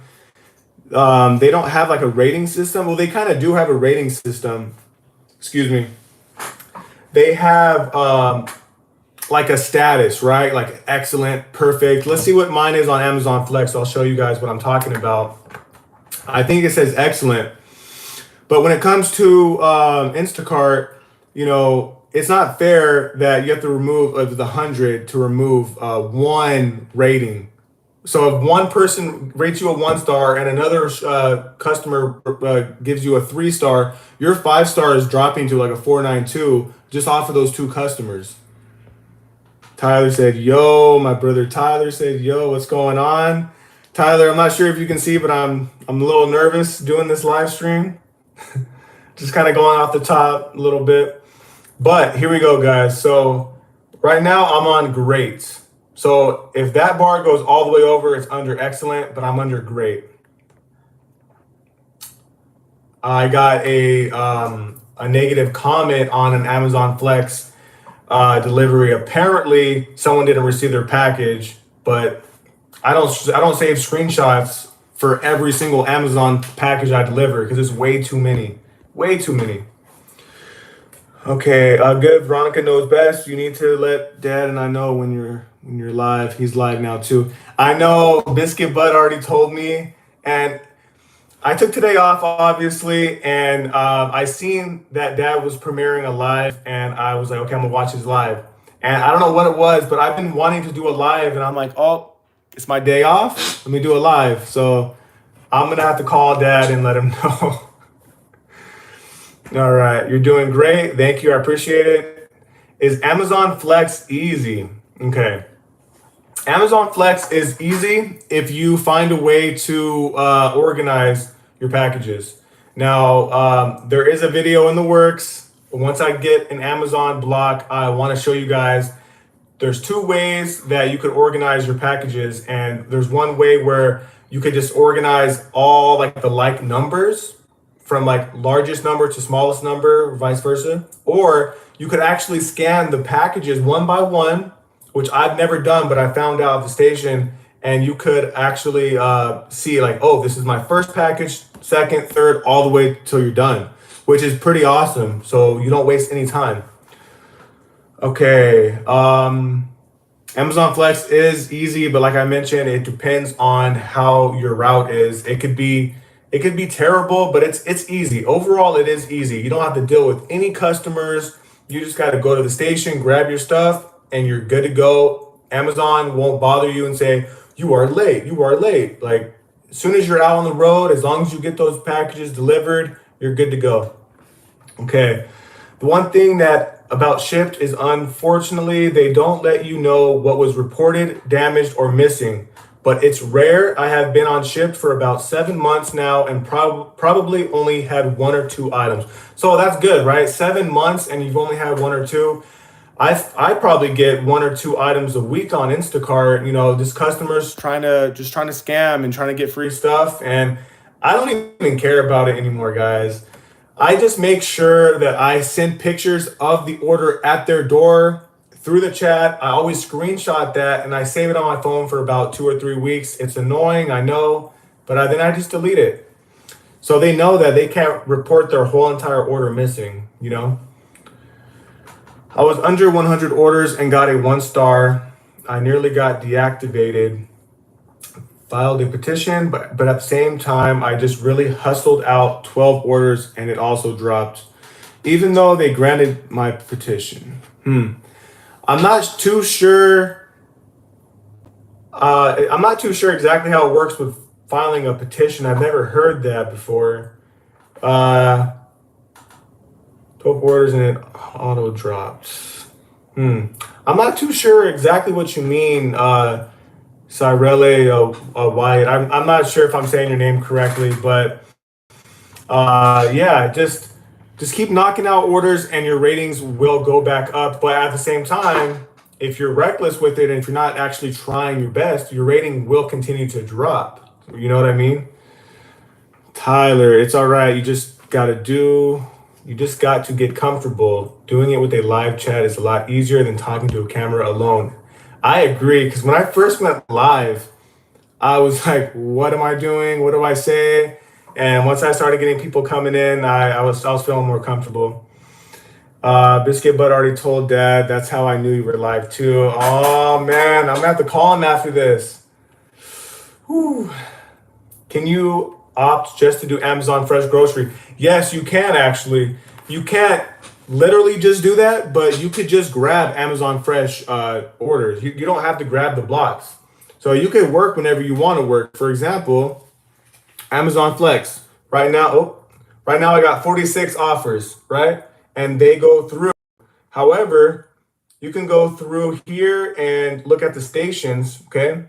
they don't have like a rating system. Well, they kind of do have a rating system. Excuse me. They have like a status, right? Like excellent, perfect. Let's see what mine is on Amazon Flex. I'll show you guys what I'm talking about. I think it says excellent. But when it comes to Instacart, it's not fair that you have to remove of the 100 to remove one rating. So if one person rates you a 1 star and another customer gives you a 3 star, your 5 star is dropping to like a 492 just off of those two customers. Tyler said, yo, my brother Tyler said, yo, what's going on? Tyler, I'm not sure if you can see, but I'm a little nervous doing this live stream. Just kind of going off the top a little bit. But here we go, guys. So right now I'm on great. So if that bar goes all the way over, it's under excellent, but I'm under great. I got a negative comment on an Amazon Flex delivery. Apparently, someone didn't receive their package, but I don't save screenshots for every single Amazon package I deliver because it's way too many. Way too many. Okay, good. Veronica knows best. You need to let Dad and I know when you're live. He's live now too. I know Biscuit Bud already told me, and I took today off obviously, and I seen that Dad was premiering a live, and I was like, okay, I'm gonna watch his live. And I don't know what it was, but I've been wanting to do a live, and I'm like, oh, it's my day off. Let me do a live. So I'm gonna have to call Dad and let him know. All right, you're doing great. Thank you. I appreciate it. Is Amazon Flex easy? Okay. Amazon Flex is easy if you find a way to organize your packages. Now, there is a video in the works. Once I get an Amazon block, I want to show you guys. There's 2 ways that you could organize your packages, and there's one way where you could just organize all like the like numbers from like largest number to smallest number, or vice versa. Or you could actually scan the packages one by one, which I've never done, but I found out at the station, and you could actually see like, oh, this is my first package, second, third, all the way till you're done, which is pretty awesome. So you don't waste any time. Okay, Amazon Flex is easy, but like I mentioned, it depends on how your route is. It could be terrible, but it's easy. Overall, it is easy. You don't have to deal with any customers. You just got to go to the station, grab your stuff, and you're good to go. Amazon won't bother you and say, you are late, you are late. Like, as soon as you're out on the road, as long as you get those packages delivered, you're good to go. Okay. The one thing that about Shipped is, unfortunately, they don't let you know what was reported, damaged, or missing. but it's rare. I have been on shipped for about 7 months now and probably only had 1 or 2 items. So that's good, right? 7 months and you've only had 1 or 2. I probably get 1 or 2 items a week on Instacart. You know, just customers trying to scam and trying to get free stuff, and I don't even care about it anymore, guys. I just make sure that I send pictures of the order at their door through the chat. I always screenshot that and I save it on my phone for about 2 or 3 weeks. It's annoying, I know, but then I just delete it. So they know that they can't report their whole entire order missing, you know? I was under 100 orders and got a 1 star. I nearly got deactivated. Filed a petition, but at the same time, I just really hustled out 12 orders and it also dropped, even though they granted my petition. I'm not too sure. I'm not too sure exactly how it works with filing a petition. I've never heard that before. 12 orders and it auto dropped. I'm not too sure exactly what you mean, Cyrele Wyatt. I'm not sure if I'm saying your name correctly, but yeah, just keep knocking out orders and your ratings will go back up. But at the same time, if you're reckless with it and if you're not actually trying your best, your rating will continue to drop. You know what I mean? Tyler, it's all right. You just got to get comfortable. Doing it with a live chat is a lot easier than talking to a camera alone. I agree, because when I first went live, I was like, what am I doing? What do I say? And once I started getting people coming in, I was feeling more comfortable. Biscuit Butt already told Dad. That's how I knew you were live too. Oh man, I'm gonna have to call him after this. Whew. Can you opt just to do Amazon Fresh Grocery? Yes, you can actually. You can't literally just do that, but you could just grab Amazon Fresh orders. You don't have to grab the blocks. So you could work whenever you want to work. For example, Amazon Flex. Right now I got 46 offers, right? And they go through. However, you can go through here and look at the stations, okay?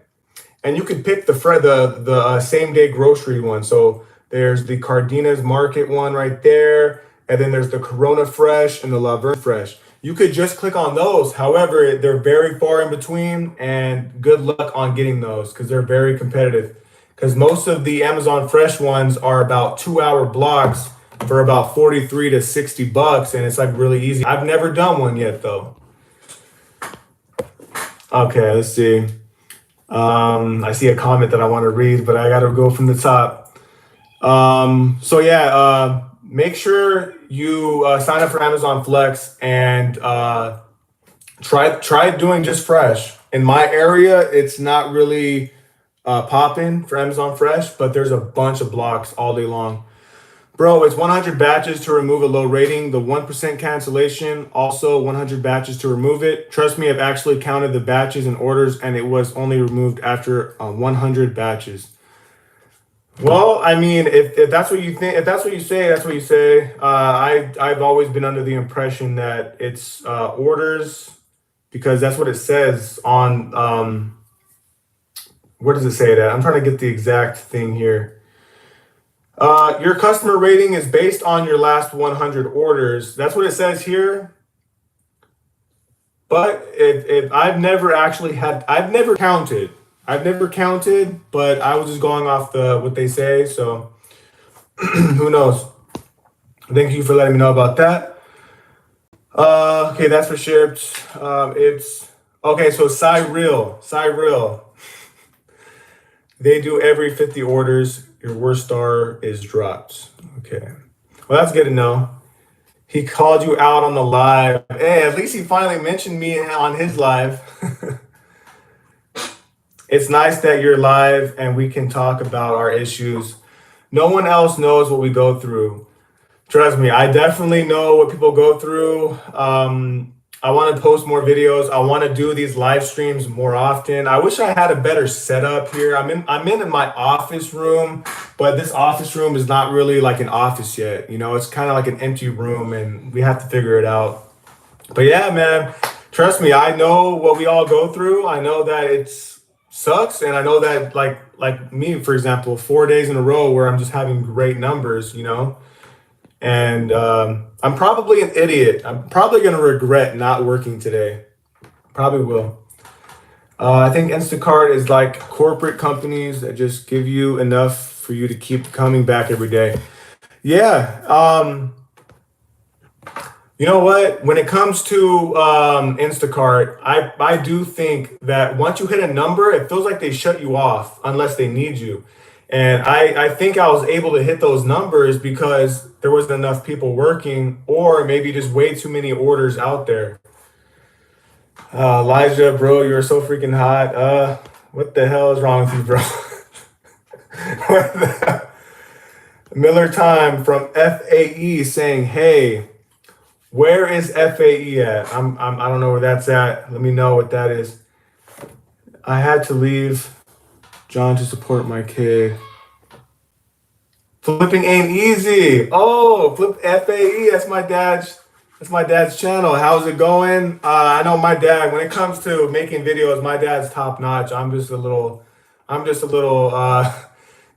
And you could pick the same day grocery one. So there's the Cardenas Market one right there. And then there's the Corona Fresh and the Laverne Fresh. You could just click on those. However, they're very far in between and good luck on getting those because they're very competitive. Because most of the Amazon Fresh ones are about 2-hour blocks for about 43 to 60 bucks. And it's like really easy. I've never done one yet though. Okay, let's see. I see a comment that I want to read, but I got to go from the top. So yeah, make sure you sign up for Amazon Flex and try doing just Fresh. In my area, it's not really popping for Amazon Fresh, but there's a bunch of blocks all day long. Bro, it's 100 batches to remove a low rating. The 1% cancellation, also 100 batches to remove it. Trust me, I've actually counted the batches and orders, and it was only removed after 100 batches. Well, I mean, if that's what you think, if that's what you say, that's what you say. I've always been under the impression that it's orders because that's what it says on. Where does it say that? I'm trying to get the exact thing here. Your customer rating is based on your last 100 orders. That's what it says here. But if I've never counted. I've never counted, but I was just going off what they say. So who knows? Thank you for letting me know about that. Okay, that's for shipped. It's okay. So Cyril. They do every 50 orders. Your worst star is dropped. Okay. Well, that's good to know. He called you out on the live. Hey, at least he finally mentioned me on his live. It's nice that you're live and we can talk about our issues. No one else knows what we go through. Trust me, I definitely know what people go through. I want to post more videos. I want to do these live streams more often. I wish I had a better setup here. I'm in my office room, but this office room is not really like an office yet. You know, it's kind of like an empty room and we have to figure it out. But yeah, man, trust me, I know what we all go through. I know that sucks. And I know that like me, for example, 4 days in a row where I'm just having great numbers, and I'm probably an idiot. I'm probably gonna regret not working today. Probably will. I think Instacart is like corporate companies that just give you enough for you to keep coming back every day. Yeah. You know what? When it comes to Instacart, I do think that once you hit a number, it feels like they shut you off unless they need you. And I think I was able to hit those numbers because there wasn't enough people working, or maybe just way too many orders out there. Elijah, bro, you're so freaking hot. What the hell is wrong with you, bro? What the- Miller Time from FAE saying, "Hey, where is FAE at? I don't know where that's at. Let me know what that is. I had to leave John to support my kid. Flipping ain't easy. Oh, flip FAE. That's my dad's channel. How's it going? I know my dad. When it comes to making videos, my dad's top notch. I'm just a little.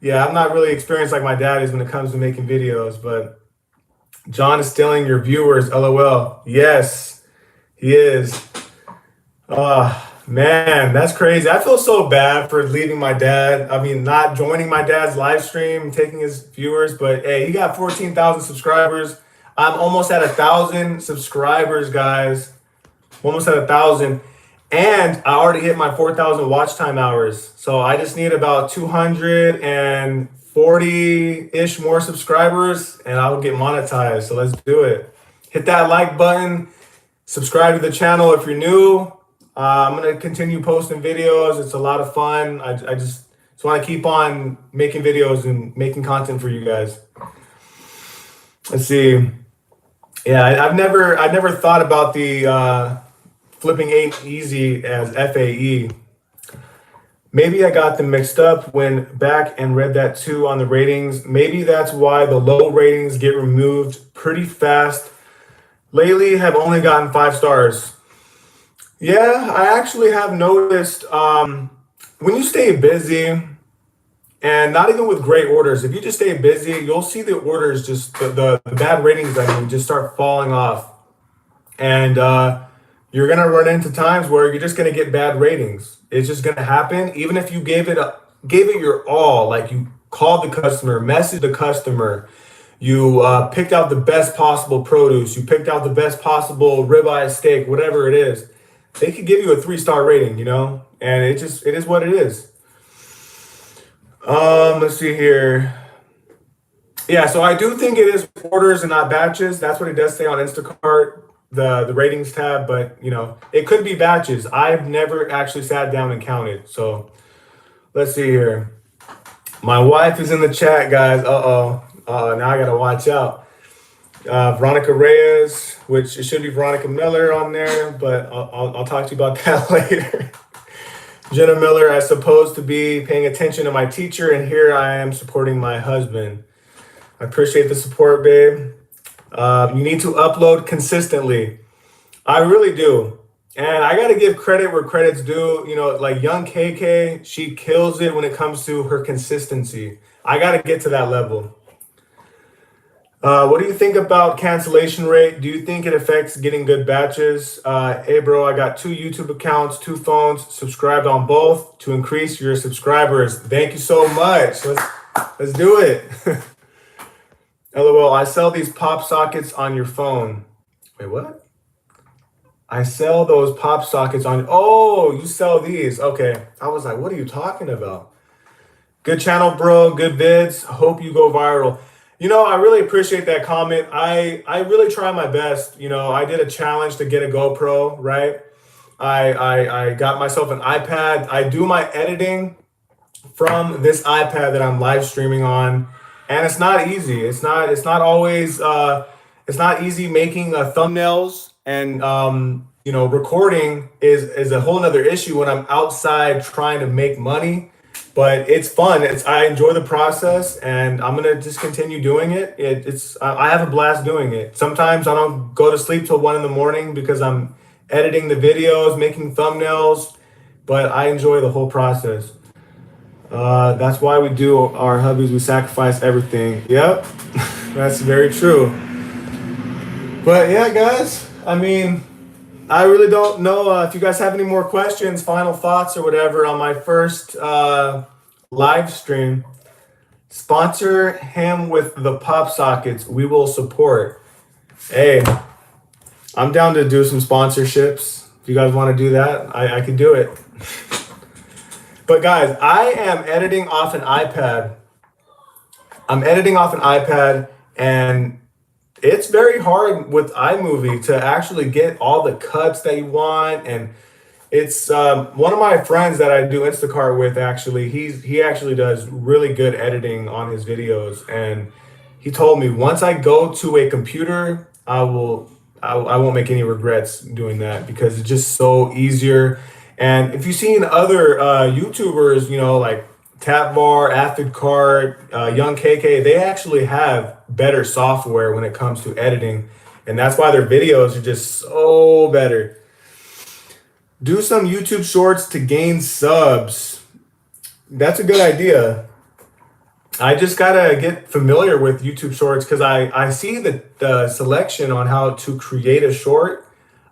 Yeah, I'm not really experienced like my dad is when it comes to making videos. But John is stealing your viewers. LOL. Yes, he is. Man, that's crazy. I feel so bad for leaving my dad. I mean, not joining my dad's live stream, taking his viewers, but hey, he got 14,000 subscribers. I'm almost at 1,000 subscribers, guys. Almost at 1,000. And I already hit my 4,000 watch time hours. So I just need about 240-ish more subscribers and I'll get monetized. So let's do it. Hit that like button. Subscribe to the channel if you're new. I'm going to continue posting videos. It's a lot of fun. I just want to keep on making videos and making content for you guys. Let's see. Yeah, I've never thought about the flipping ain't easy as FAE. Maybe I got them mixed up, went back and read that too on the ratings. Maybe that's why the low ratings get removed pretty fast. Lately have only gotten 5 stars. Yeah, I actually have noticed when you stay busy and not even with great orders, if you just stay busy, you'll see the orders just the bad ratings, I mean, just start falling off. And you're gonna run into times where you're just gonna get bad ratings. It's just gonna happen, even if you gave it your all, like you called the customer, messaged the customer, you picked out the best possible produce, you picked out the best possible ribeye steak, whatever it is. They could give you a 3-star rating, and it is what it is. Let's see here. Yeah, so I do think it is orders and not batches. That's what it does say on Instacart, the ratings tab, but it could be batches. I've never actually sat down and counted. So let's see here. My wife is in the chat, guys. Now I gotta watch out. Veronica Reyes, which it should be Veronica Miller on there, but I'll talk to you about that later. Jenna Miller, I supposed to be paying attention to my teacher, and here I am supporting my husband. I appreciate the support, babe. You need to upload consistently. I really do. And I got to give credit where credit's due. Like young KK, she kills it when it comes to her consistency. I got to get to that level. What do you think about cancellation rate? Do you think it affects getting good batches? Hey, bro, I got 2 YouTube accounts, 2 phones, subscribed on both to increase your subscribers. Thank you so much. Let's do it. LOL, I sell these pop sockets on your phone. Wait, what? I sell those pop sockets on... Oh, you sell these. Okay. I was like, what are you talking about? Good channel, bro. Good vids. Hope you go viral. I really appreciate that comment. I really try my best. I did a challenge to get a GoPro, right? I got myself an iPad. I do my editing from this iPad that I'm live streaming on, and it's not easy. It's not always it's not easy making thumbnails, and recording is a whole nother issue when I'm outside trying to make money. But it's fun. I enjoy the process, and I'm gonna just continue doing it. I have a blast doing it. Sometimes I don't go to sleep till 1 a.m. because I'm editing the videos, making thumbnails, but I enjoy the whole process. That's why we do our hobbies. We sacrifice everything. Yep, that's very true. But yeah, guys, I mean, I really don't know if you guys have any more questions, final thoughts, or whatever on my first live stream. Sponsor him with the pop sockets. We will support. Hey, I'm down to do some sponsorships. If you guys want to do that, I can do it. But guys, I am editing off an iPad. I'm editing off an iPad, and it's very hard with iMovie to actually get all the cuts that you want. And it's one of my friends that I do Instacart with. Actually, he actually does really good editing on his videos, and he told me once I go to a computer, I won't make any regrets doing that because it's just so easier. And if you've seen other YouTubers, you know, like Tapvar, Affidcart, Young KK, they actually have better software when it comes to editing. And that's why their videos are just so better. Do some YouTube shorts to gain subs. That's a good idea. I just gotta get familiar with YouTube shorts because I see the selection on how to create a short.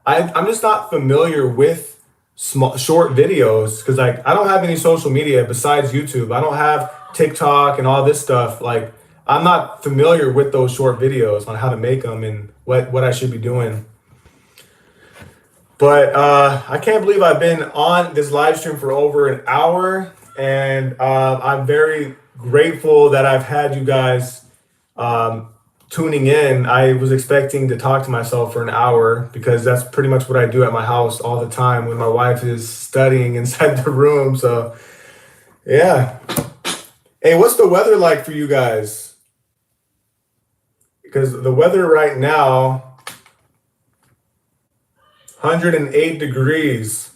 I'm just not familiar with small short videos because like I don't have any social media besides YouTube. I don't have TikTok and all this stuff. Like I'm not familiar with those short videos on how to make them and what I should be doing. But I can't believe I've been on this live stream for over an hour, and I'm very grateful that I've had you guys tuning in. I was expecting to talk to myself for an hour because that's pretty much what I do at my house all the time when my wife is studying inside the room. So, yeah. Hey, what's the weather like for you guys? Because the weather right now, 108 degrees.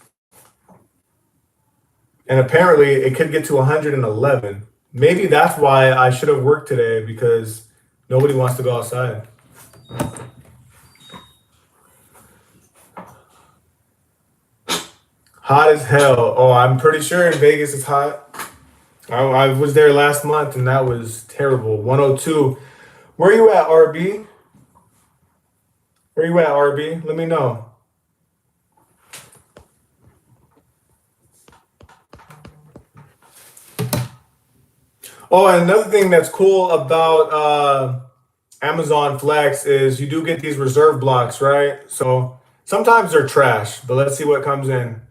And apparently it could get to 111. Maybe that's why I should have worked today because nobody wants to go outside. Hot as hell. Oh, I'm pretty sure in Vegas it's hot. I was there last month and that was terrible. 102. Where you at, RB? Where you at, RB? Let me know. Oh, and another thing that's cool about Amazon Flex is you do get these reserve blocks, right? So sometimes they're trash, but let's see what comes in.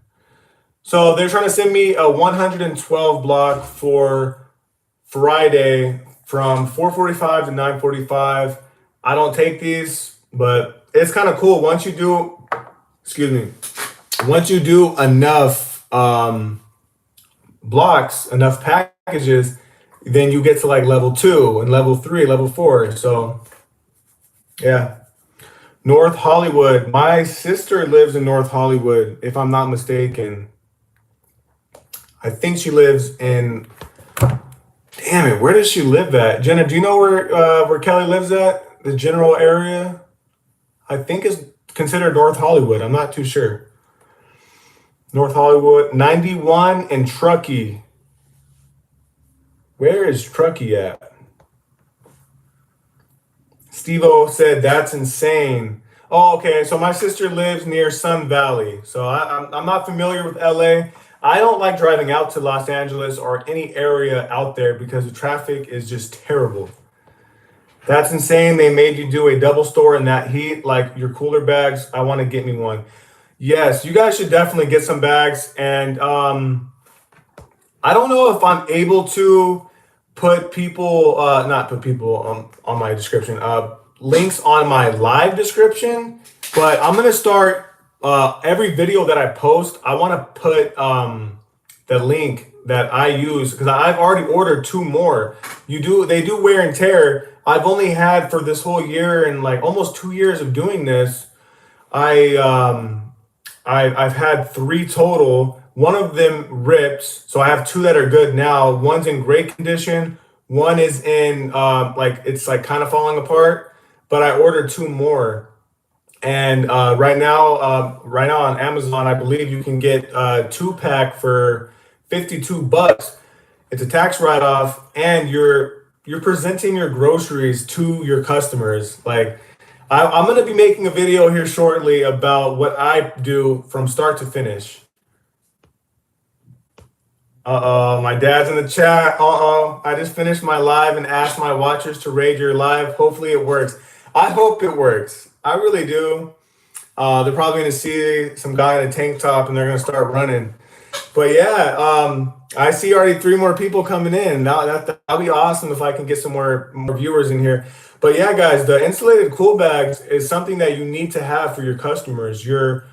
So they're trying to send me a 112 block for Friday from 4:45 to 9:45. I don't take these, but it's kind of cool. Once you do, excuse me, once you do enough blocks, enough packages, then you get to like level 2 and level 3, level 4. So yeah. North Hollywood. My sister lives in North Hollywood, if I'm not mistaken. I think she lives in, damn it, where does she live at? Jenna, do you know where Kelly lives at? The general area? I think is considered North Hollywood. I'm not too sure. North Hollywood, 91 and Truckee. Where is Truckee at? Steve-O said, that's insane. Oh, okay. So my sister lives near Sun Valley. So I'm not familiar with LA. I don't like driving out to Los Angeles or any area out there because the traffic is just terrible. That's insane. They made you do a double store in that heat, like your cooler bags. I want to get me one. Yes, you guys should definitely get some bags. And I don't know if I'm able to put people, not put people on my description, links on my live description, but I'm going to start every video that I post. I want to put the link that I use because I've already ordered 2 more. They do wear and tear. I've only had for this whole year and like almost 2 years of doing this. I've had 3 total. One of them rips, so I have 2 that are good now. One's in great condition. One is in like it's like kind of falling apart. But I ordered 2 more, And right now on Amazon, I believe you can get a 2-pack for $52. It's a tax write-off, and you're presenting your groceries to your customers. Like, I'm gonna be making a video here shortly about what I do from start to finish. Uh-oh, my dad's in the chat. Uh-oh, I just finished my live and asked my watchers to raid your live. Hopefully it works. I hope it works. I really do. They're probably going to see some guy in a tank top and they're going to start running. But yeah, I see already 3 more people coming in. That'll be awesome if I can get some more viewers in here. But yeah, guys, the insulated cool bags is something that you need to have for your customers. Your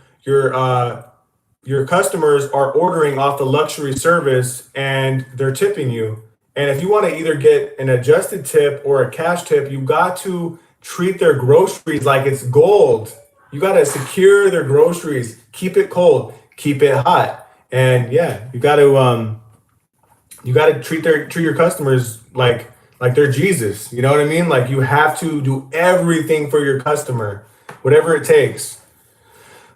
customers are ordering off the luxury service and they're tipping you. And if you want to either get an adjusted tip or a cash tip, you got to treat their groceries like it's gold. You got to secure their groceries, keep it cold, keep it hot. And yeah, you got to treat your customers like they're Jesus. You know what I mean? Like, you have to do everything for your customer, whatever it takes.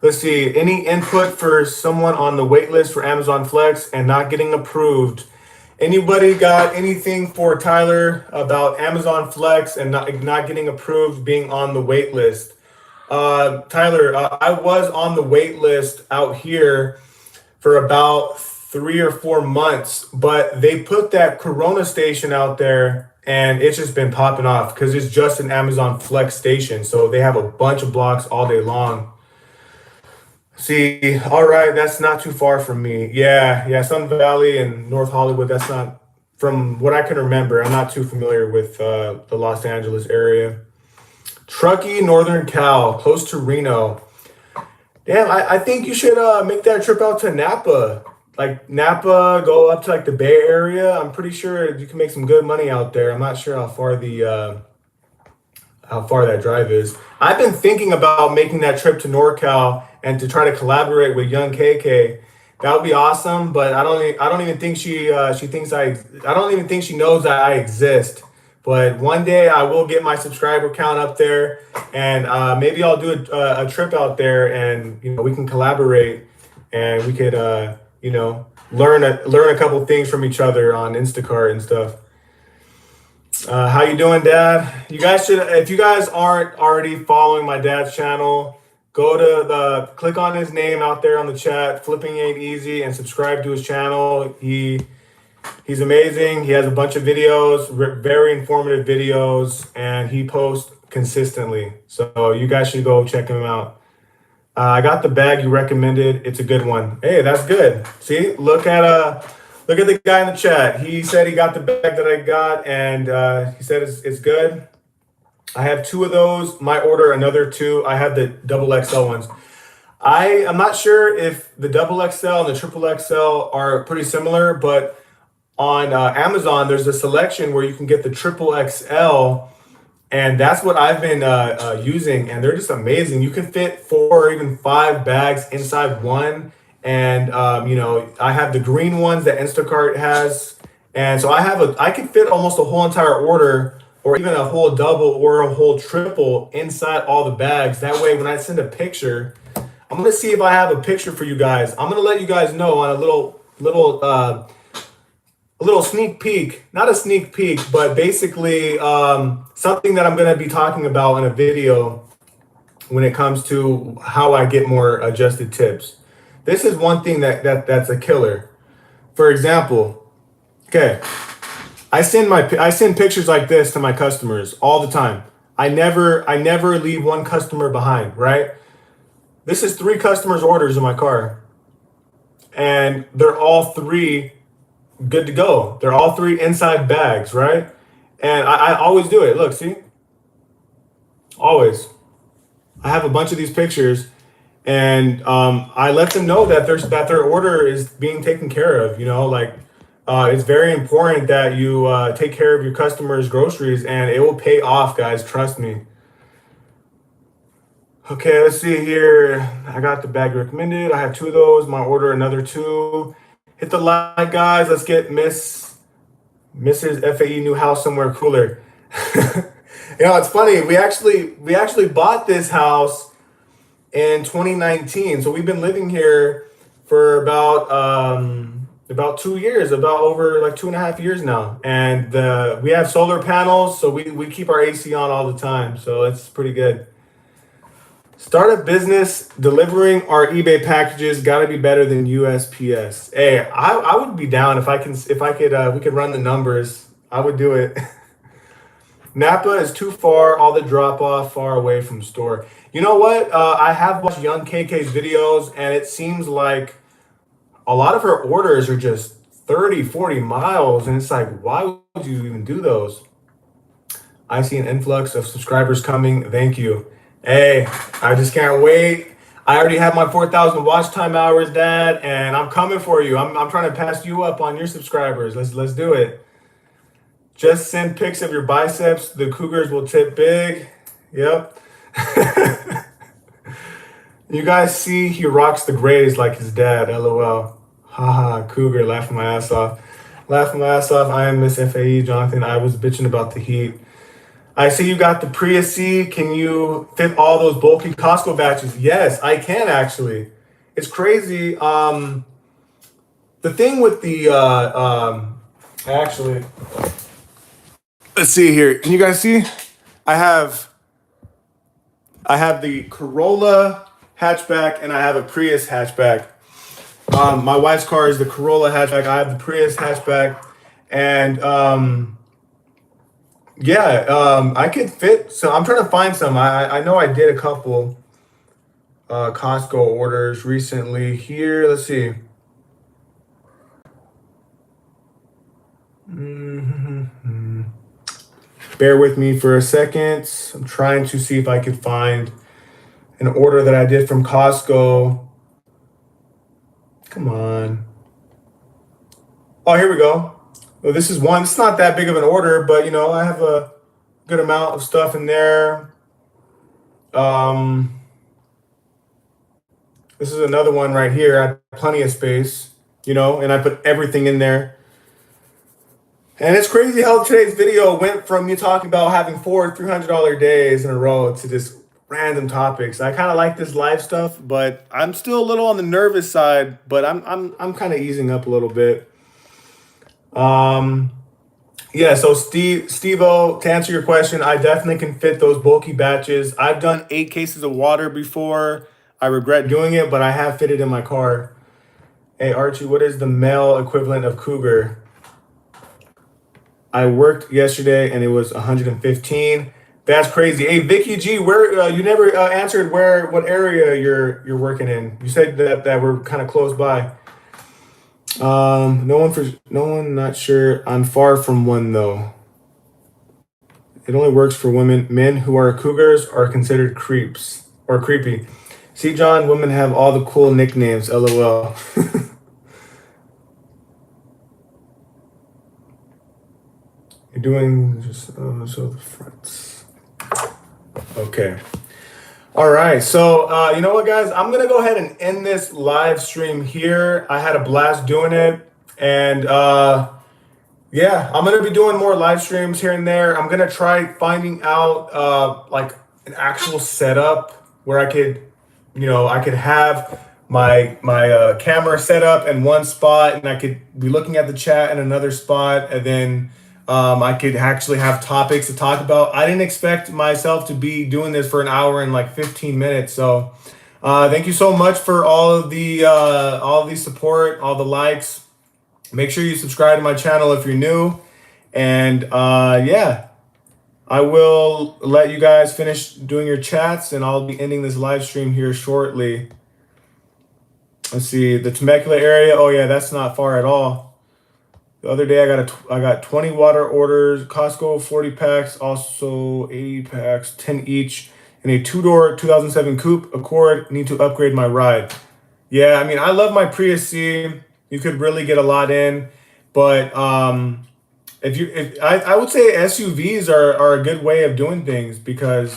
Let's see, any input for someone on the wait list for Amazon Flex and not getting approved? Anybody got anything for Tyler about Amazon Flex and not getting approved, being on the wait list? Tyler, I was on the wait list out here for about 3 or 4 months, but they put that Corona station out there and it's just been popping off because it's just an Amazon Flex station. So they have a bunch of blocks all day long. See, all right, that's not too far from me. Yeah, Sun Valley and North Hollywood, that's not, from what I can remember, I'm not too familiar with the Los Angeles area. Truckee, Northern Cal, close to Reno. Damn, I think you should make that trip out to Napa. Like, Napa, go up to like the Bay Area. I'm pretty sure you can make some good money out there. I'm not sure how far that drive is. I've been thinking about making that trip to NorCal and to try to collaborate with Young KK. That would be awesome, but I don't even think she thinks I don't even think she knows that I exist. But one day I will get my subscriber count up there, and maybe I'll do a trip out there, and we can collaborate, and we could learn a couple things from each other on Instacart and stuff. How you doing, Dad? You guys should, if you guys aren't already following my dad's channel, go to click on his name out there on the chat, Flipping Ain't Easy, and subscribe to his channel. He's amazing. He has a bunch of videos, very informative videos, and he posts consistently. So you guys should go check him out. I got the bag you recommended. It's a good one. Hey, that's good. See, look at the guy in the chat. He said he got the bag that I got, and he said it's good. I have 2 of those. Might order another 2. I have the double XL ones. I'm not sure if the double XL and the triple XL are pretty similar, but on Amazon, there's a selection where you can get the triple XL, and that's what I've been using, and they're just amazing. You can fit 4 or even 5 bags inside one, and I have the green ones that Instacart has, and so I can fit almost a whole entire order, or even a whole double or a whole triple inside all the bags. That way, when I send a picture, I'm gonna see if I have a picture for you guys. I'm gonna let you guys know on a little sneak peek, not a sneak peek, but basically something that I'm going to be talking about in a video when it comes to how I get more adjusted tips. This is one thing that's a killer. For example, okay, I send pictures like this to my customers all the time. I never leave one customer behind, right? This is 3 customers' orders in my car, and they're all 3 good to go. They're all 3 inside bags, right? And I always do it. Look, see? Always. I have a bunch of these pictures, and I let them know that their order is being taken care of. It's very important that you take care of your customers' groceries, and it will pay off, guys. Trust me. Okay, let's see here. I got the bag recommended. I have 2 of those. My order another 2. Hit the like, guys. Let's get Mrs. FAE new house somewhere cooler. It's funny. We actually bought this house in 2019. So we've been living here for about 2 years, about over like 2.5 years now. And we have solar panels, so we keep our AC on all the time. So it's pretty good. Start a business delivering our eBay packages. Got to be better than USPS. Hey, I would be down if I could we could run the numbers. I would do it. Napa is too far. All the drop off far away from store. You know what? I have watched Young KK's videos, and it seems like a lot of her orders are just 30, 40 miles, and it's like, why would you even do those? I see an influx of subscribers coming. Thank you. Hey, I just can't wait. I already have my 4,000 watch time hours, Dad, and I'm coming for you. I'm trying to pass you up on your subscribers. Let's do it. Just send pics of your biceps. The Cougars will tip big. Yep. You guys see he rocks the grays like his dad. LOL. Haha, Cougar, laughing my ass off. Laughing my ass off. I am Miss FAE, Jonathan. I was bitching about the heat. I see you got the Prius C. Can you fit all those bulky Costco batches? Yes, I can actually. It's crazy. The thing with the actually, let's see here. Can you guys see? I have the Corolla hatchback and I have a Prius hatchback. My wife's car is the Corolla hatchback. I have the Prius hatchback, and I could fit. So I'm trying to find some. I know I did a couple Costco orders recently. Here, let's see. Bear with me for a second. I'm trying to see if I could find an order that I did from Costco. Come on. Oh, here we go. Well, this is one. It's not that big of an order, but I have a good amount of stuff in there. This is another one right here. I have plenty of space, and I put everything in there. And it's crazy how today's video went from me talking about having 4 $300 days in a row to just random topics. I kind of like this live stuff, but I'm still a little on the nervous side, but I'm kind of easing up a little bit. So Steve-O, to answer your question, I definitely can fit those bulky batches. I've done 8 cases of water before. I regret doing it, but I have fitted in my car. Hey, Archie, what is the male equivalent of Cougar? I worked yesterday and it was 115. That's crazy. Hey, Vicky G, where you never answered what area you're working in. You said that we're kind of close by. No one, not sure. I'm far from one though. It only works for women. Men who are cougars are considered creeps or creepy. See, John, women have all the cool nicknames. LOL. You're doing just so the fronts. Okay. All right. So you know what, guys? I'm gonna go ahead and end this live stream here. I had a blast doing it, and I'm gonna be doing more live streams here and there. I'm gonna try finding out like an actual setup where I could have my camera set up in one spot, and I could be looking at the chat in another spot, and then I could actually have topics to talk about. I didn't expect myself to be doing this for an hour and like 15 minutes. So thank you so much for all of the support, all the likes. Make sure you subscribe to my channel if you're new. And I will let you guys finish doing your chats, and I'll be ending this live stream here shortly. Let's see, the Temecula area. Oh yeah, that's not far at all. The other day I got 20 water orders, Costco 40 packs, also 80 packs, 10 each, and a 2-door 2007 coupe Accord. Need to upgrade my ride. Yeah, I mean, I love my Prius C. You could really get a lot in, but I would say SUVs are a good way of doing things, because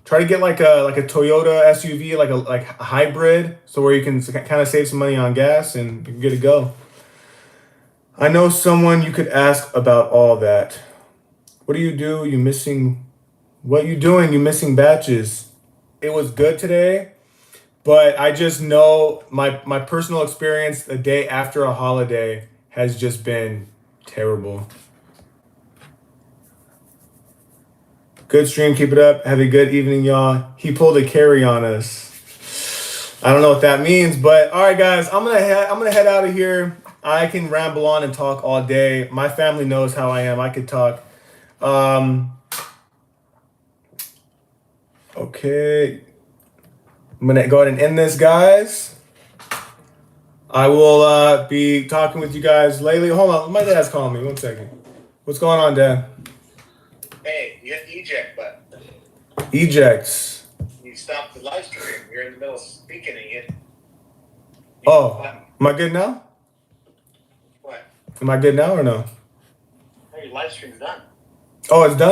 try to get like a Toyota SUV, like a hybrid, so where you can kind of save some money on gas and you can get to go. I know someone you could ask about all that. What do? What you doing? You missing batches? It was good today. But I just know my personal experience the day after a holiday has just been terrible. Good stream, keep it up. Have a good evening, y'all. He pulled a carry on us. I don't know what that means, but all right, guys, I'm gonna head out of here. I can ramble on and talk all day. My family knows how I am. I could talk. Okay, I'm gonna go ahead and end this, guys. I will be talking with you guys lately. Hold on, my dad's calling me. 1 second. What's going on, Dad? Hey, you hit the eject button. Ejects. You stopped the live stream. You're in the middle of speaking and you hit Oh, am I good now? what? Am I good now or no? Hey, your live stream's done. Oh, it's done.